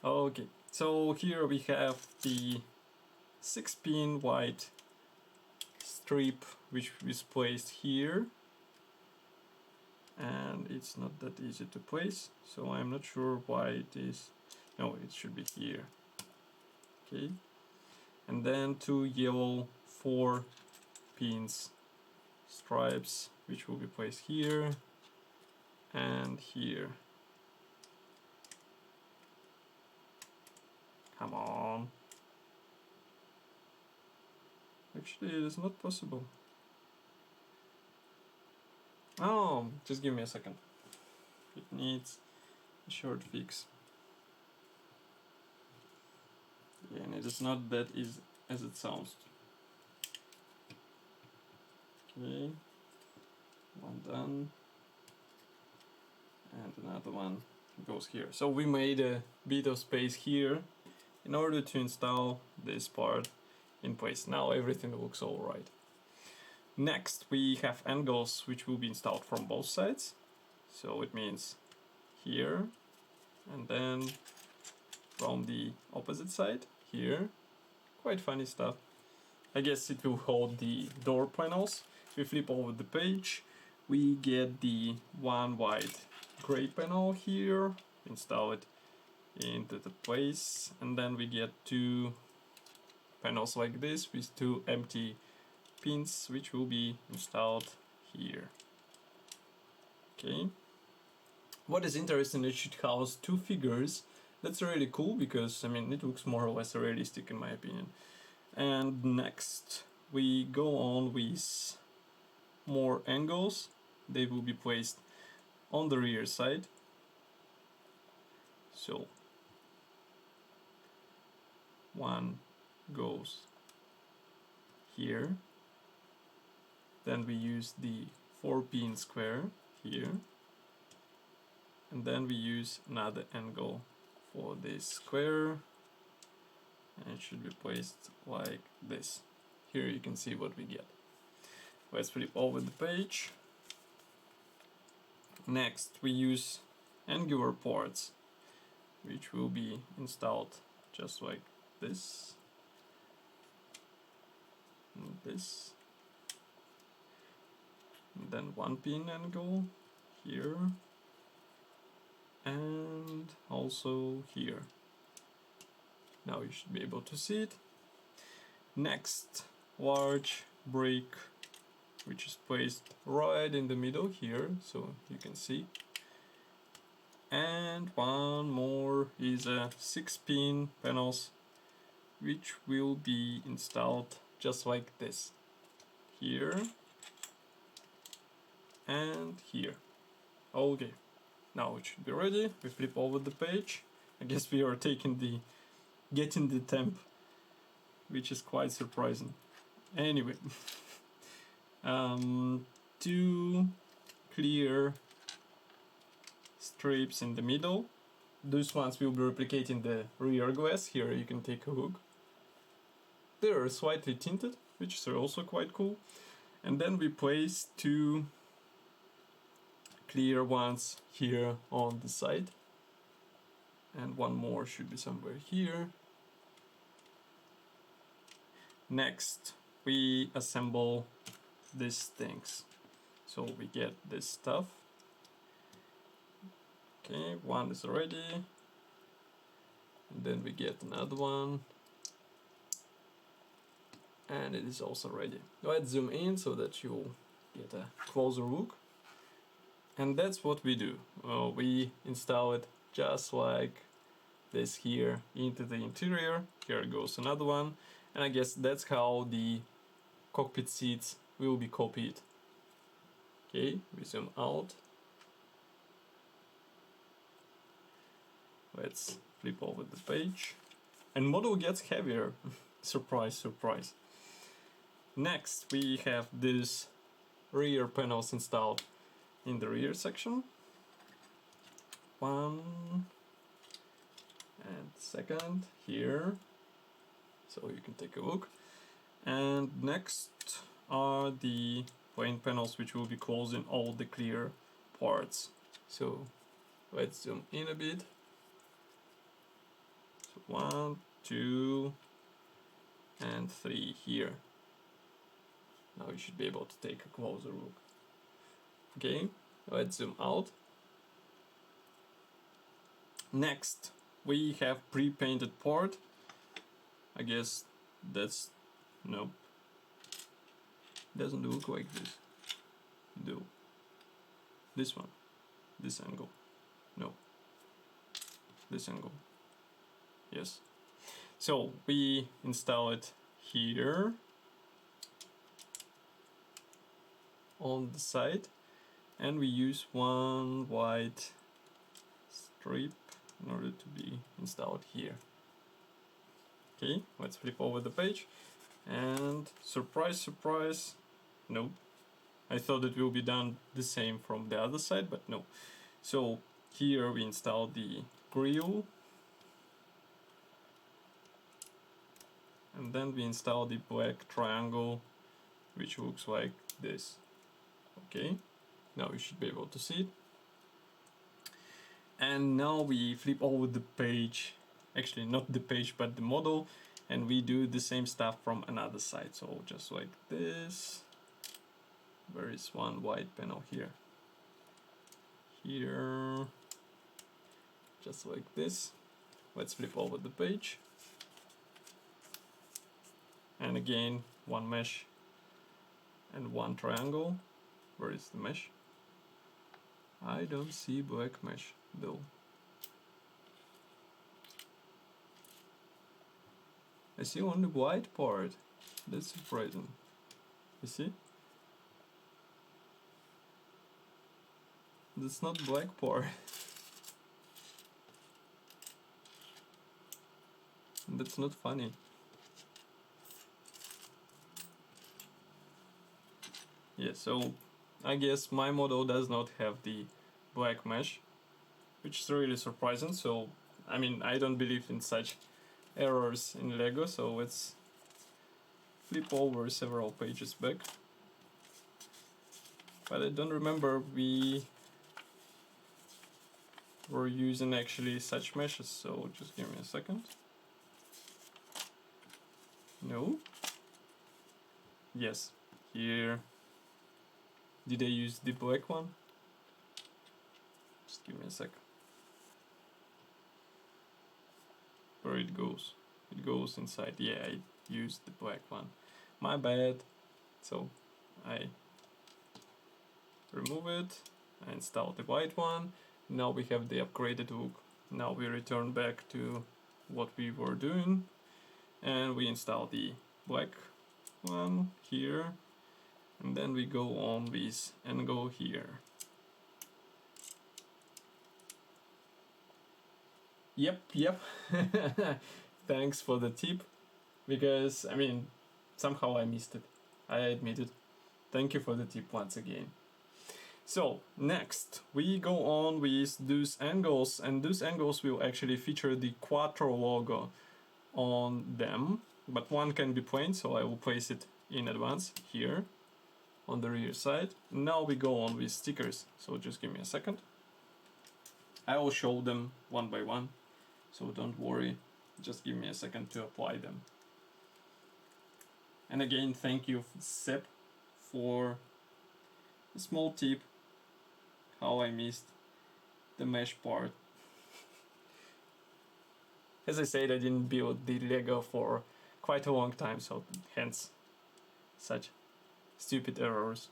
Okay, so here we have the 6-pin white strip which is placed here, and it's not that easy to place, so I'm not sure why it is. No, it should be here. Okay, and then two yellow 4 pins stripes which will be placed here and here. Come on. Actually, it is not possible. Oh, just give me a second. It needs a short fix. Yeah, and it is not that easy as it sounds. Okay, one done. And another one goes here. So we made a bit of space here in order to install this part in place. Now everything looks alright. Next we have angles which will be installed from both sides. So it means here and then from the opposite side here. Quite funny stuff. I guess it will hold the door panels. We flip over the page, we get the one white gray panel here, install it into the place, and then we get two panels like this with two empty pins which will be installed here. Okay. What is interesting, it should house two figures. That's really cool because, I mean, it looks more or less realistic in my opinion. And next we go on with more angles. they will be placed on the rear side. So one goes here, then we use the 4-pin square here, and then we use another angle for this square, and it should be placed like this. Here you can see what we get. Let's flip over the page. Next we use angular parts, which will be installed just like this and this, and then 1-pin angle here and also here. Now you should be able to see it. Next, large brick, which is placed right in the middle here, so you can see. And one more is a 6-pin panels, which will be installed just like this, here and here. Okay, now it should be ready. We flip over the page. I guess we are getting the temp, which is quite surprising. Anyway, 2 clear strips in the middle. Those ones will be replicating the rear glass. Here you can take a look. They are slightly tinted, which is also quite cool. And then we place 2 clear ones here on the side, and one more should be somewhere here. Next we assemble these things, so we get this stuff. Okay, one is ready, and then we get another one, and it is also ready. Let's zoom in so that you'll get a closer look. And that's what we do. We install it just like this here into the interior. Here goes another one, and I guess that's how the cockpit seats will be copied. Okay, we zoom out. Let's flip over the page, and model gets heavier. Surprise, surprise. Next we have these rear panels installed in the rear section. One and second here, so you can take a look. And next are the plain panels, which will be closing all the clear parts. So let's zoom in a bit. So 1, 2 and 3 here. Now you should be able to take a closer look. Okay, let's zoom out. Next we have pre-painted part. I guess that's, nope, doesn't look like this. Do this one, this angle, no, this angle, yes. So we install it here on the side, and we use one white strip in order to be installed here. Okay, let's flip over the page, and surprise, surprise, no. I thought it will be done the same from the other side, but no. So here we install the grille, and then we install the black triangle, which looks like this. Okay, now you should be able to see it. And now we flip over the page, actually not the page but the model, and we do the same stuff from another side. So just like this. There is one white panel here, just like this. Let's flip over the page, and again one mesh and one triangle. Where is the mesh? I don't see black mesh though. I see only white part. That's surprising. You see? That's not black part. That's not funny. Yeah, so I guess my model does not have the black mesh, which is really surprising. So I mean, I don't believe in such errors in Lego, so let's flip over several pages back. But I don't remember we were using actually such meshes, so just give me a second. No? Yes, here. Did I use the black one? Just give me a sec. Where it goes? It goes inside. Yeah, I used the black one. My bad. So I remove it. I install the white one. Now we have the upgraded hook. Now we return back to what we were doing, and we install the black one here, and then we go on this and go here. Yep. Thanks for the tip, because I mean, somehow I missed it. I admit it. Thank you for the tip once again. So next we go on with those angles, and those angles will actually feature the Quattro logo on them, but one can be plain, so I will place it in advance here on the rear side. Now we go on with stickers, so just give me a second. I will show them one by one, so don't worry, just give me a second to apply them. And again, thank you Sep for a small tip how I missed the mesh part. As I said, I didn't build the Lego for quite a long time, so hence such stupid errors.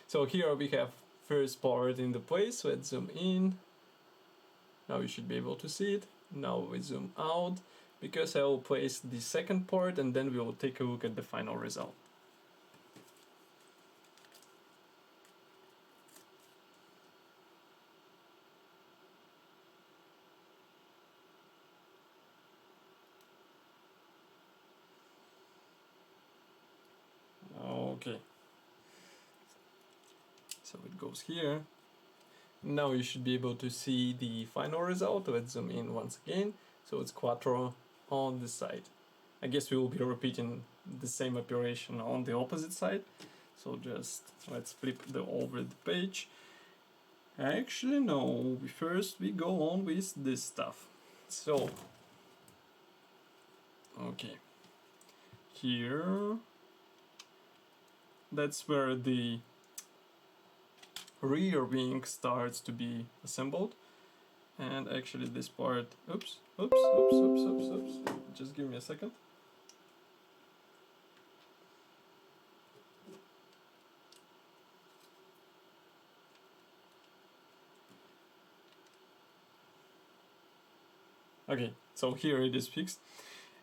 So here we have first part in the place. Let's zoom in. Now you should be able to see it. Now we zoom out, because I will place the second part and then we will take a look at the final result. Okay, so it goes here. Now you should be able to see the final result. Let's zoom in once again. So it's Quattro on this side. I guess we will be repeating the same operation on the opposite side. So just let's flip over the page. Actually no, first we go on with this stuff. So okay, here that's where the rear wing starts to be assembled, and actually this part, oops, just give me a second. Okay, so here it is fixed,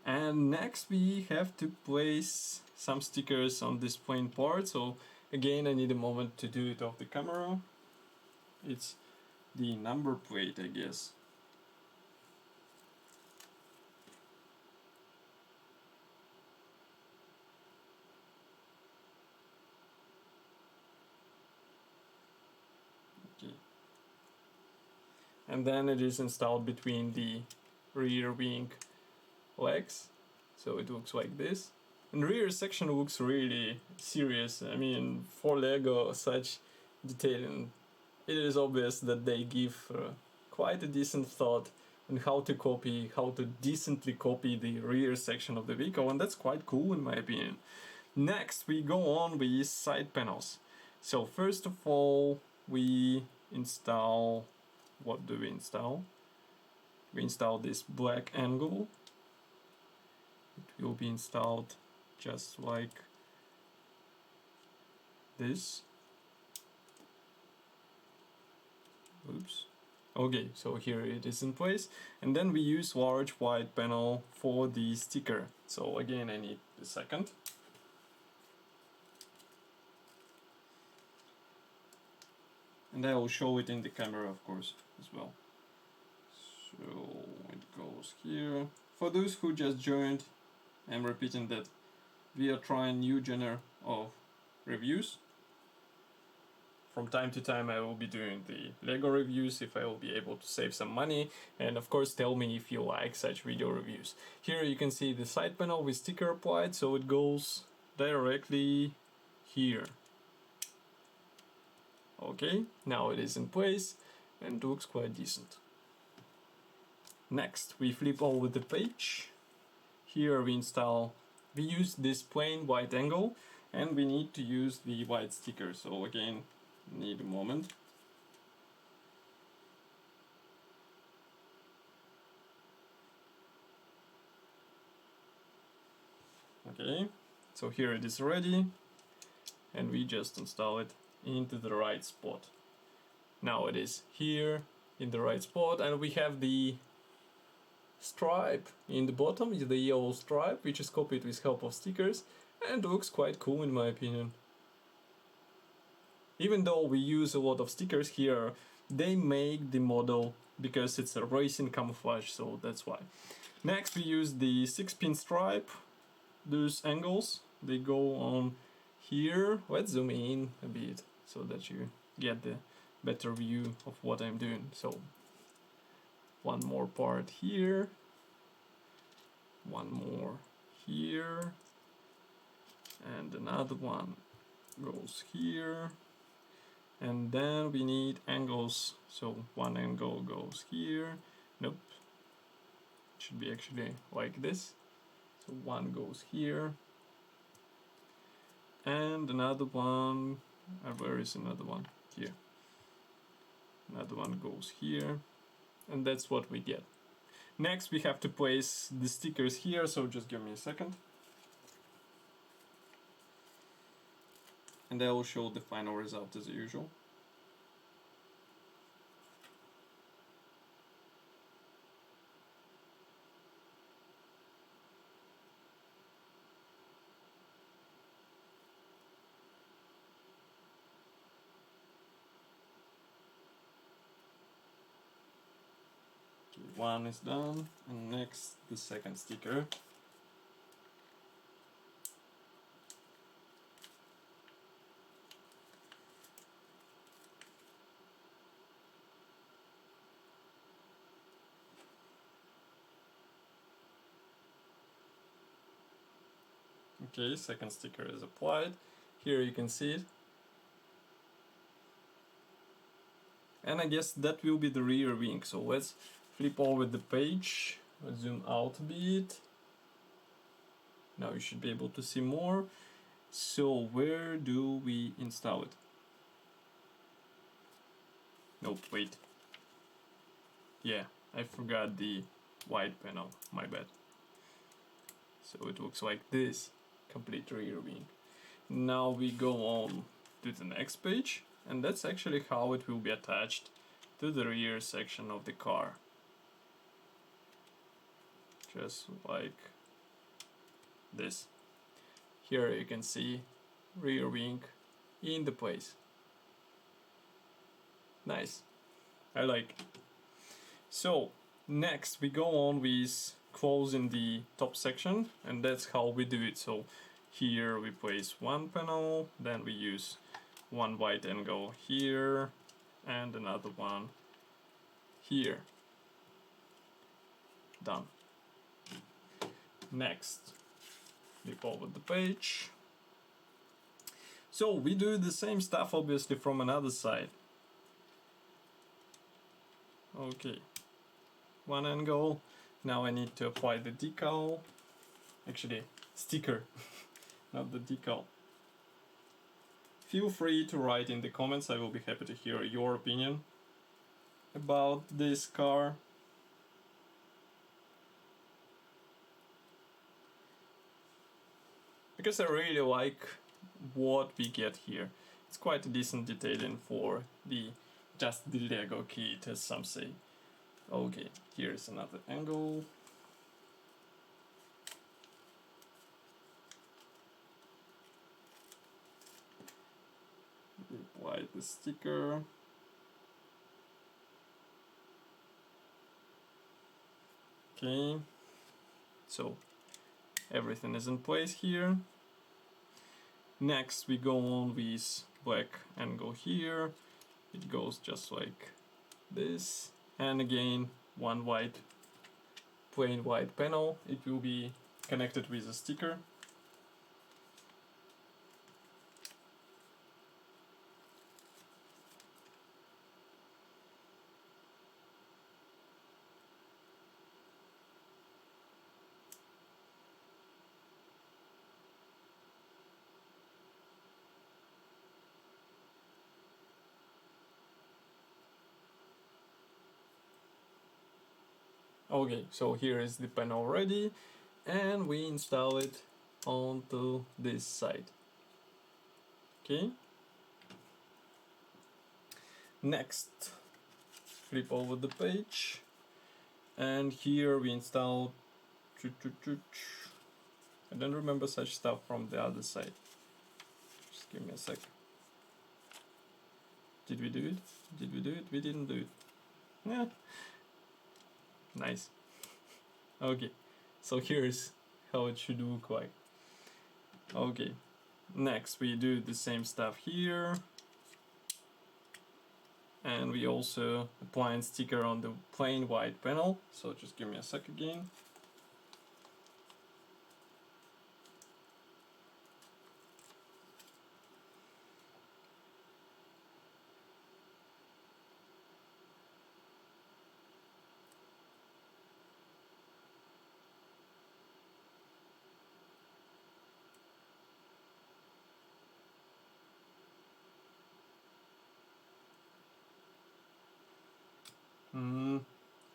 and next we have to place some stickers on this plain part. So again, I need a moment to do it off the camera. It's the number plate, I guess. Okay. And then it is installed between the rear wing legs, so it looks like this. And rear section looks really serious. I mean, for Lego, such detailing, it is obvious that they give quite a decent thought on how to decently copy the rear section of the vehicle, and that's quite cool in my opinion. Next, we go on with side panels. So first of all, we install, what do we install? We install this black angle. It will be installed just like this. Oops. Okay, so here it is in place, and then we use large white panel for the sticker. So again, I need a second. and I will show it in the camera, of course, as well. So it goes here. For those who just joined, I'm repeating that we are trying new genre of reviews. From time to time I will be doing the Lego reviews if I will be able to save some money, and of course tell me if you like such video reviews. Here you can see the side panel with sticker applied, so it goes directly here. Okay, now it is in place and looks quite decent. Next, we flip over the page. Here we use this plain white angle, and we need to use the white sticker. So again, need a moment. Okay, so here it is ready, and we just install it into the right spot. Now it is here in the right spot, and we have the stripe in the bottom, the yellow stripe, which is copied with help of stickers, and looks quite cool in my opinion. Even though we use a lot of stickers here, they make the model because it's a racing camouflage, so that's why. Next we use the 6-pin stripe. Those angles, they go on here. Let's zoom in a bit so that you get the better view of what I'm doing. So one more part here, one more here, and another one goes here, and then we need angles, so one angle goes here. Nope, it should be actually like this, so one goes here, and another one, where is another one? Here. Another one goes here, and that's what we get. Next we have to place the stickers here, so just give me a second. And I will show the final result as usual. One is done, and next the second sticker. Okay, second sticker is applied. Here you can see it. And I guess that will be the rear wing, so let's flip over the page, zoom out a bit. Now you should be able to see more. So where do we install it? Nope, wait. Yeah, I forgot the white panel, my bad. So it looks like this, complete rear wing. Now we go on to the next page, and that's actually how it will be attached to the rear section of the car. Just like this. Here you can see rear wing in the place. Nice, I like it. So next we go on with closing the top section, and that's how we do it. So here we place one panel, then we use one white angle here and another one here. Done. Next, flip over the page. So we do the same stuff obviously from another side. Okay, one angle. Now I need to apply the decal, actually sticker, not the decal. Feel free to write in the comments, I will be happy to hear your opinion about this car. Because I really like what we get here. It's quite a decent detailing for just the Lego kit, as some say. Okay, here's another angle. Apply the sticker. Okay, so everything is in place here. Next we go on with black and go here. It goes just like this, and again one white, plain white panel. It will be connected with a sticker. Okay, so here is the panel ready, and we install it onto this side. Okay. Next, flip over the page, and here we install. I don't remember such stuff from the other side. Just give me a sec. Did we do it? Did we do it? We didn't do it. Yeah. Nice. Okay, so here's how it should look like. Okay, next we do the same stuff here, and we also apply a sticker on the plain white panel. So just give me a sec again.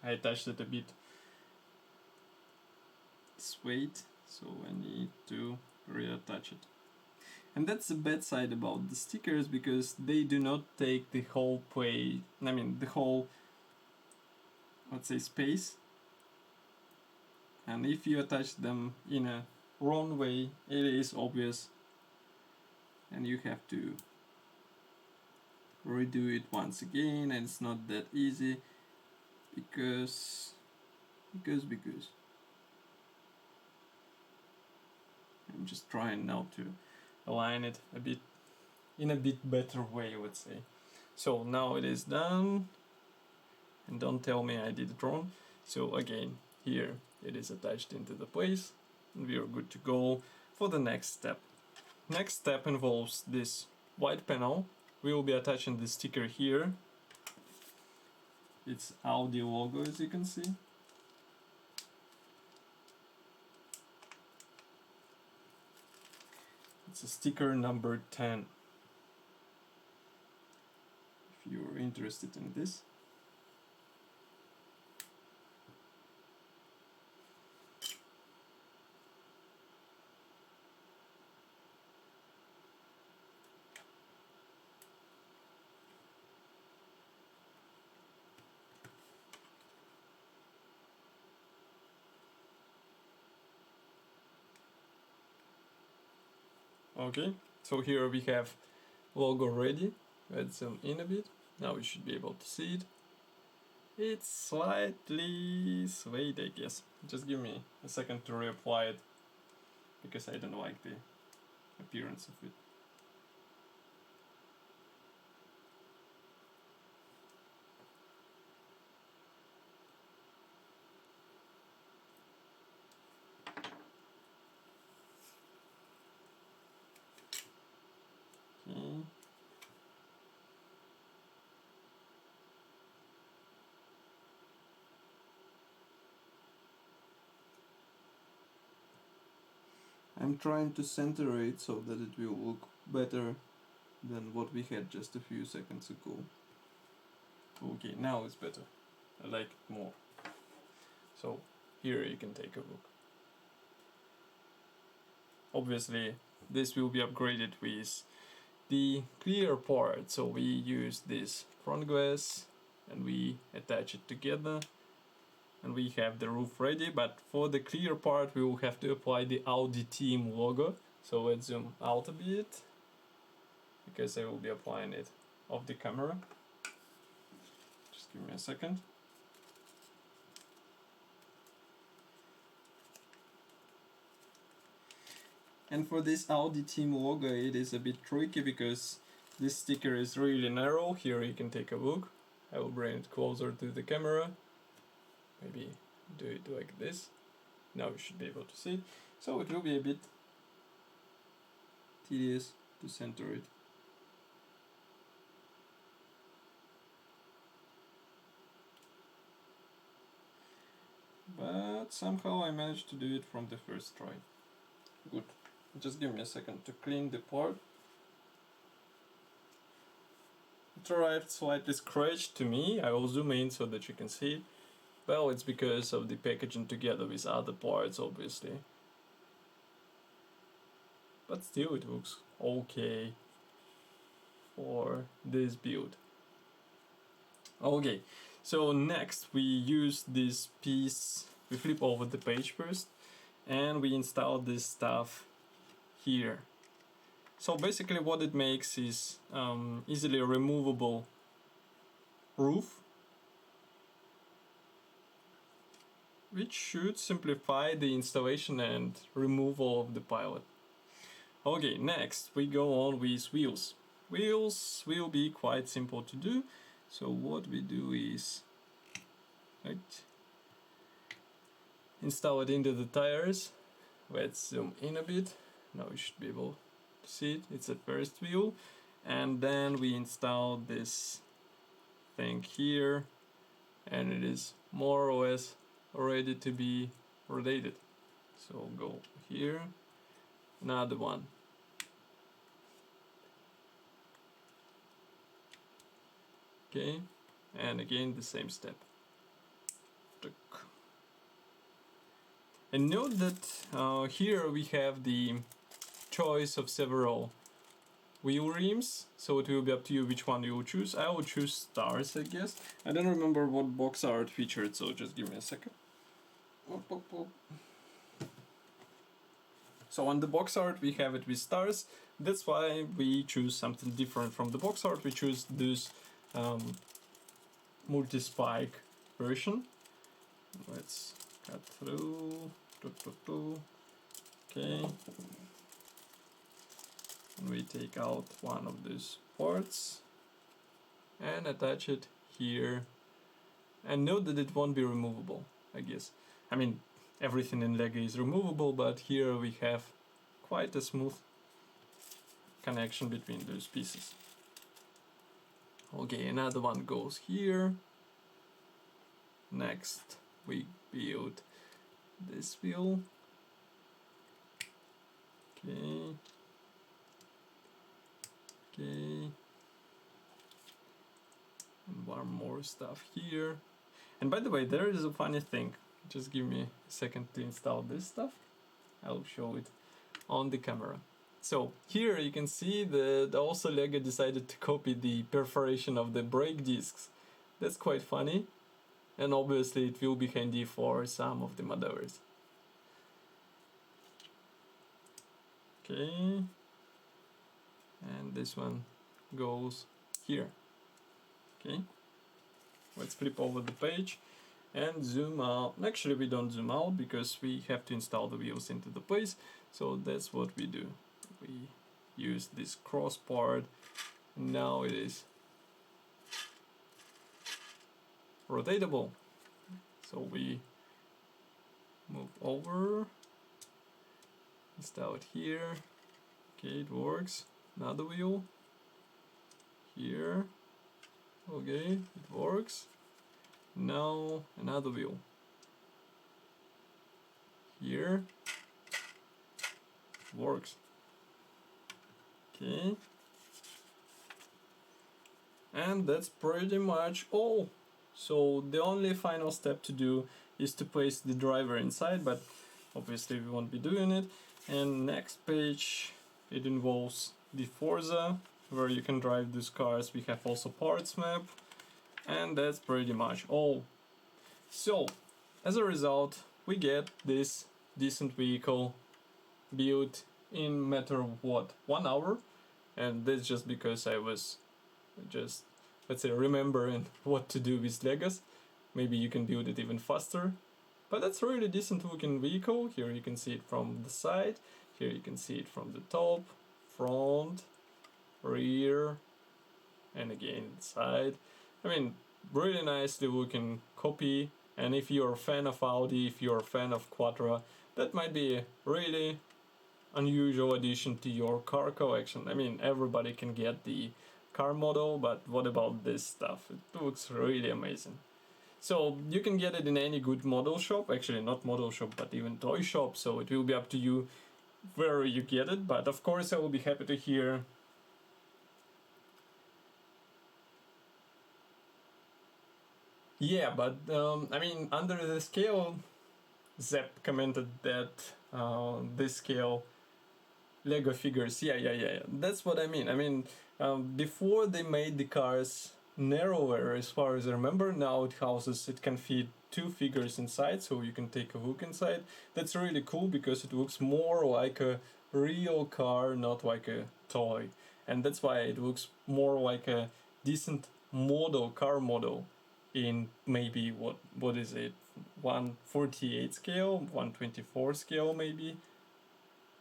I touched it a bit. Wait, so I need to reattach it. And that's the bad side about the stickers, because they do not take the whole the whole, let's say, space. And if you attach them in a wrong way, it is obvious, and you have to redo it once again, and it's not that easy because I'm just trying now to align it a bit in a bit better way, I would say. So now it is done, and don't tell me I did it wrong. So again, here it is attached into the place, and we are good to go for the next step. Next step involves this white panel. We will be attaching the sticker here. It's Audi logo, as you can see. It's a sticker number 10. If you're interested in this. Okay, so here we have logo ready. Let's zoom in a bit. Now we should be able to see it. It's slightly swayed, I guess. Just give me a second to reapply it, because I don't like the appearance of it. Okay. I'm trying to center it so that it will look better than what we had just a few seconds ago. Okay, now it's better. I like it more. So here you can take a look. Obviously, this will be upgraded with the clear part. So we use this front glass and we attach it together, and we have the roof ready. But for the clear part, we will have to apply the Audi team logo. So let's zoom out a bit, because I will be applying it off the camera. Just give me a second. And for this Audi team logo, it is a bit tricky because this sticker is really narrow. Here you can take a look. I will bring it closer to the camera. Maybe do it like this. Now you should be able to see it. So it will be a bit tedious to center it. But somehow I managed to do it from the first try. Good. Just give me a second to clean the part. It arrived slightly scratched to me. I will zoom in so that you can see it. Well, it's because of the packaging together with other parts, obviously. But still it looks okay for this build. Okay, so next we use this piece, we flip over the page first, and we install this stuff here. So basically what it makes is easily removable roof, which should simplify the installation and removal of the pilot. Okay, next we go on with wheels. Wheels will be quite simple to do. So what we do is install it into the tires. Let's zoom in a bit. Now you should be able to see it. It's the first wheel. And then we install this thing here. And it is more or less ready to be rotated. So go here. Another one. Okay, and again the same step. And note that here we have the choice of several wheel rims, so it will be up to you which one you will choose. I will choose stars, I guess. I don't remember what box art featured, so just give me a second. So on the box art we have it with stars. That's why we choose something different from the box art. We choose this multi-spike version. Let's cut through. Okay. And we take out one of these parts and attach it here. And note that it won't be removable, I guess. I mean, everything in Lego is removable, but here we have quite a smooth connection between those pieces. Okay, another one goes here. Next we build this wheel. Okay. And one more stuff here. And by the way, there is a funny thing. Just give me a second to install this stuff. I'll show it on the camera. So here you can see that also Lego decided to copy the perforation of the brake discs. That's quite funny, and obviously it will be handy for some of the modders. Okay, and this one goes here. Okay, let's flip over the page and zoom out. Actually we don't zoom out because we have to install the wheels into the place, so that's what we do. We use this cross part. Now it is rotatable. So we move over, install it here. Okay, it works. Another wheel here. Okay, it works. Now another wheel here. It works. Okay, and that's pretty much all. So the only final step to do is to place the driver inside, but obviously we won't be doing it. And next page, it involves the Forza, where you can drive these cars. We have also parts map, and that's pretty much all. So as a result, we get this decent vehicle built in matter of what, 1 hour. And that's just because I was just, let's say, remembering what to do with Legos. Maybe you can build it even faster. But that's a really decent looking vehicle. Here you can see it from the side. Here you can see it from the top, front, rear, and again side. I mean, really nicely looking copy. And if you're a fan of Audi, if you're a fan of Quattro, that might be a really unusual addition to your car collection. I mean, everybody can get the car model, but what about this stuff? It looks really amazing. So you can get it in any good model shop, actually not model shop, but even toy shop, so it will be up to you where you get it, but of course I will be happy to hear yeah, but I mean, under the scale, Zep commented that this scale Lego figures, yeah, that's what I mean. I mean, before they made the cars narrower, as far as I remember, now it can fit 2 figures inside, so you can take a look inside. That's really cool because it looks more like a real car, not like a toy, and that's why it looks more like a decent car model in maybe what is it, 1/48 scale, 1/24 scale maybe,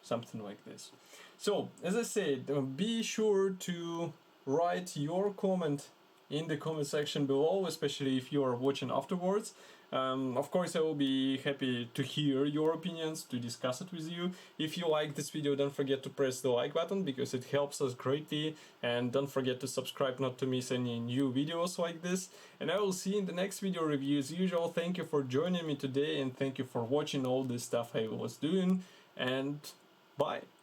something like this. So as I said, be sure to write your comment in the comment section below, especially if you are watching afterwards. Of course I will be happy to hear your opinions, to discuss it with you. If you like this video, don't forget to press the like button because it helps us greatly, and don't forget to subscribe not to miss any new videos like this. And I will see you in the next video review as usual. Thank you for joining me today, and thank you for watching all this stuff I was doing, and bye.